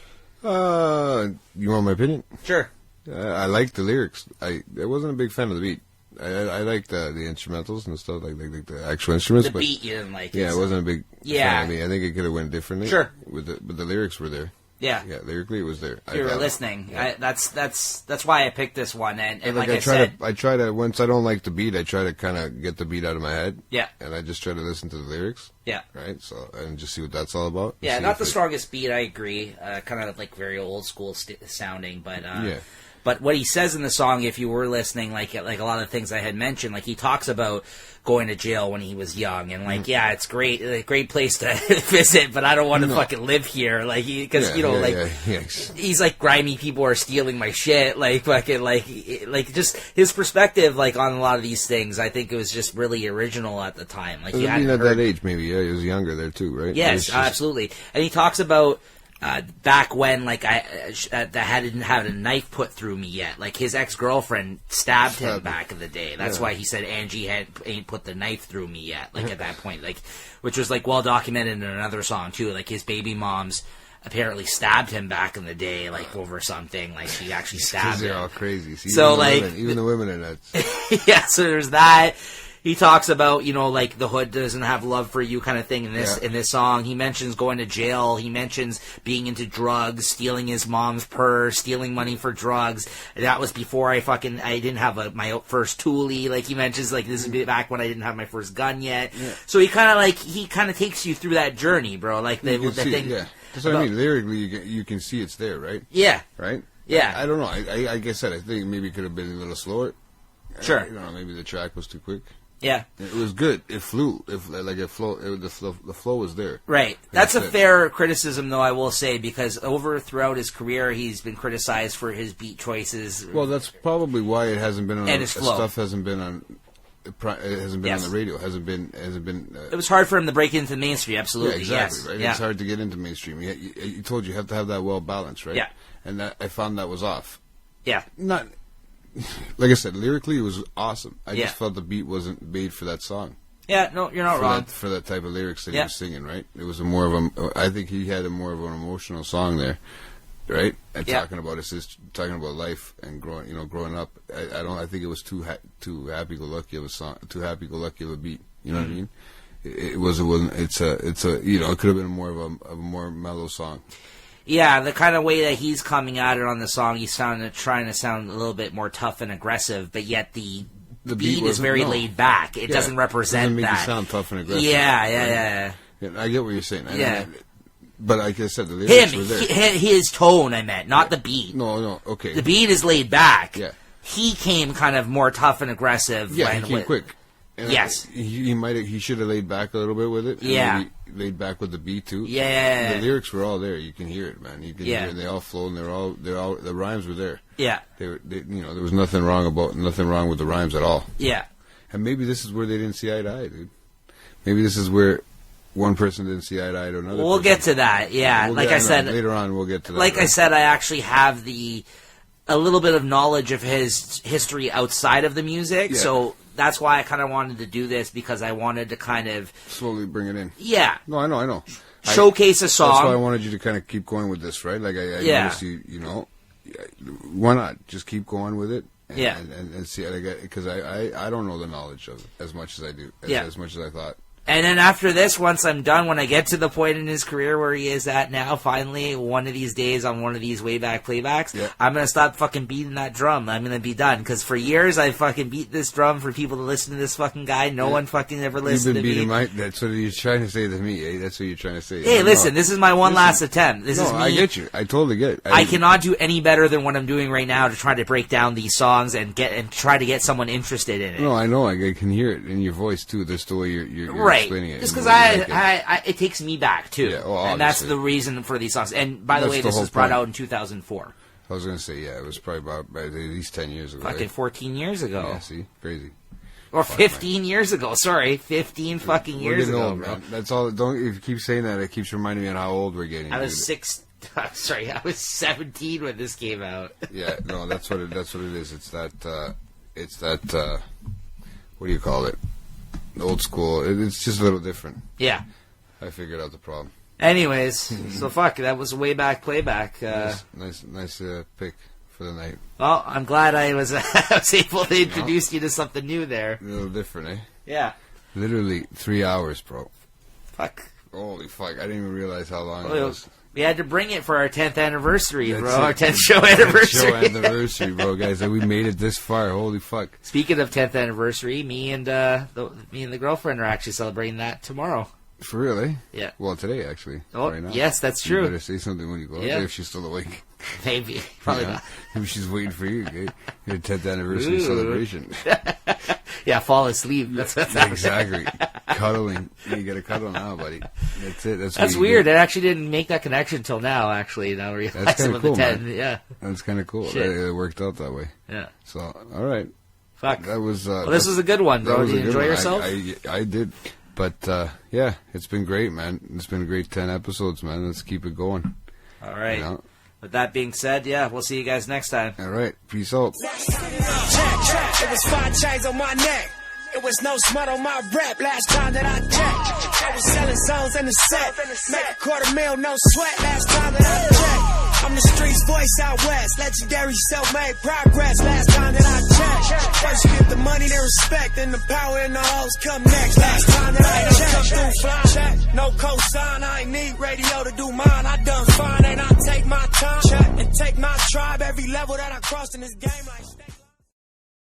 You want my opinion? Sure. I liked the lyrics. I wasn't a big fan of the beat. I liked the instrumentals and stuff, like the actual instruments. The beat you didn't like. Yeah, it wasn't a big fan of me. I think it could have went differently. Sure. But the lyrics were there. Yeah, lyrically it was there. You were listening. Yeah. That's why I picked this one. And like I try to once I don't like the beat, I try to kind of get the beat out of my head. Yeah. And I just try to listen to the lyrics. Yeah. Right. So and just see what that's all about. Yeah, not the strongest beat. I agree. Kind of like very old school sounding, but yeah. But what he says in the song, if you were listening, like a lot of things I had mentioned, like he talks about going to jail when he was young, and like, yeah, it's great, a great place to visit, but I don't want to fucking live here, like, because he's like, grimy people are stealing my shit, like fucking, like just his perspective, like on a lot of these things, I think it was just really original at the time. Like, you at that age, maybe, he was younger there too, right? Yes, absolutely, and he talks about. Back when, like, I hadn't had a knife put through me yet. Like, his ex-girlfriend stabbed him back in the day. That's why he said Angie ain't put the knife through me yet. Like, at that point, like, which was, like, well documented in another song, too. Like, his baby moms apparently stabbed him back in the day, like, over something. Like, she actually stabbed him. They're all crazy. See, so, like... even the women are nuts. Yeah, so there's that. He talks about, like, the hood doesn't have love for you kind of thing in this song. He mentions going to jail. He mentions being into drugs, stealing his mom's purse, stealing money for drugs. That was before I didn't have my first toolie. Like, he mentions, like, this is back when I didn't have my first gun yet. Yeah. So he kind of takes you through that journey, bro. Like, the thing. Yeah. That's what I mean. Lyrically, you can see it's there, right? Yeah. Right? Yeah. I don't know. Like I said, I think maybe it could have been a little slower. Sure. I don't know. Maybe the track was too quick. Yeah. It was good. It flew. The flow was there. Right. That's a fair criticism, though, I will say, because throughout his career, he's been criticized for his beat choices. Well, that's probably why it hasn't been on. And his flow. Stuff hasn't been on. It hasn't been on the radio. Hasn't been. It was hard for him to break into the mainstream. Absolutely. Yeah, exactly. Yes. Right. Yeah. It's hard to get into mainstream. You told you have to have that well balanced, right? Yeah. And I found that was off. Yeah. Not. Like I said, lyrically it was awesome. I Yeah. just felt the beat wasn't made for that song. Yeah, no, you're not wrong. For that type of lyrics that he was singing, right? It was more of I think he had more of an emotional song there, right? And talking about talking about life and growing up. I think it was too happy-go-lucky of a song, too happy-go-lucky of a beat. You know what I mean? It wasn't. It's a. It could have been more of a more mellow song. Yeah, the kind of way that he's coming at it on the song, he's trying to sound a little bit more tough and aggressive, but yet the beat is very laid back. It doesn't represent that. It doesn't make that. you sound tough and aggressive. Yeah. I get what you're saying. Yeah. But like I said, the lyrics were there. His tone, I meant, not the beat. No, okay. The beat is laid back. Yeah. He came kind of more tough and aggressive. Yeah, he came quick. And yes. He should have laid back a little bit with it. Yeah. And laid back with the beat too. Yeah. The lyrics were all there. You can hear it, man. You can hear it, and they all flow, and they're all the rhymes were there. Yeah. There was nothing wrong with the rhymes at all. Yeah. And maybe this is where they didn't see eye to eye, dude. Maybe this is where one person didn't see eye to eye to another. We'll get to that. Yeah. Like I said, later on we'll get to that. Like I said, I actually have a little bit of knowledge of his history outside of the music, so that's why I kind of wanted to do this, because I wanted to kind of slowly bring it in. Yeah. No, I know. Showcase a song. That's why I wanted you to kind of keep going with this, right? Like I noticed you why not just keep going with it? And see, because I don't know the knowledge of as much as I do, as much as I thought. And then after this, once I'm done, when I get to the point in his career where he is at now, finally, one of these days on one of these way back playbacks, I'm going to stop fucking beating that drum. I'm going to be done. Because for years, I fucking beat this drum for people to listen to this fucking guy. No one fucking ever listened to me. You've been beating that's what you're trying to say to me, eh? That's what you're trying to say. Hey, listen, this is my last attempt. This is me. I get you. I totally get it. I cannot do any better than what I'm doing right now to try to break down these songs and try to get someone interested in it. No, I know. I can hear it in your voice, too. That's the way you're right. explaining it. Just because it takes me back, too. Yeah, well, and that's the reason for these songs. And by the way, this was brought out in 2004. I was going to say, it was probably about at least 10 years ago. Fucking 14 years ago. Yeah, see? Crazy. Or 15 years ago. Sorry, 15 fucking years ago, old, bro. Man. That's all. Don't, if you keep saying that, it keeps reminding me of how old we're getting. I was 17 when this came out. Yeah, no, that's what it is. It's that, what do you call it? Old school. It's just a little different. Yeah. I figured out the problem. Anyways, so that was way back playback. Nice pick for the night. Well, I'm glad I was able to introduce you to something new there. A little different, eh? Yeah. Literally 3 hours, bro. Fuck. Holy fuck. I didn't even realize how long it was. We had to bring it for our 10th anniversry, bro. Our 10th show anniversary. 10th show anniversary, bro, guys. And we made it this far. Holy fuck. Speaking of 10th anniversary, me and the girlfriend are actually celebrating that tomorrow. For real, eh? Yeah. Well, today, actually. Oh, right now. Yes, that's true. You better say something when you go out there if she's still awake. Maybe. Probably not. Maybe she's waiting for you, okay? Your 10th anniversary celebration. Yeah, fall asleep. That's exactly. Cuddling. You got to cuddle now, buddy. That's it. That's weird. I actually didn't make that connection till now, actually. Now I realize that's kind of cool, 10. man. Yeah. That's kind of cool. It worked out that way. Yeah. So, all right. Fuck. That was... well, this was a good one, bro. Did you enjoy yourself? I did. But, yeah, it's been great, man. It's been a great 10 episodes, man. Let's keep it going. All right. With that being said, we'll see you guys next time. All right. Peace out. It was 5 chains on my neck. It was no smut on my rap last time that I checked. I was selling zones in the set. Make $250,000, no sweat last time that I checked. I'm the streets voice out west. Legendary self-made progress last time that I checked. First you get the money, then respect, then the power and the hoes come next. Last time that I checked. Through fly check, no cosign. I ain't need radio to do mine. I done fine and I take my time and take my tribe every level that I crossed in this game like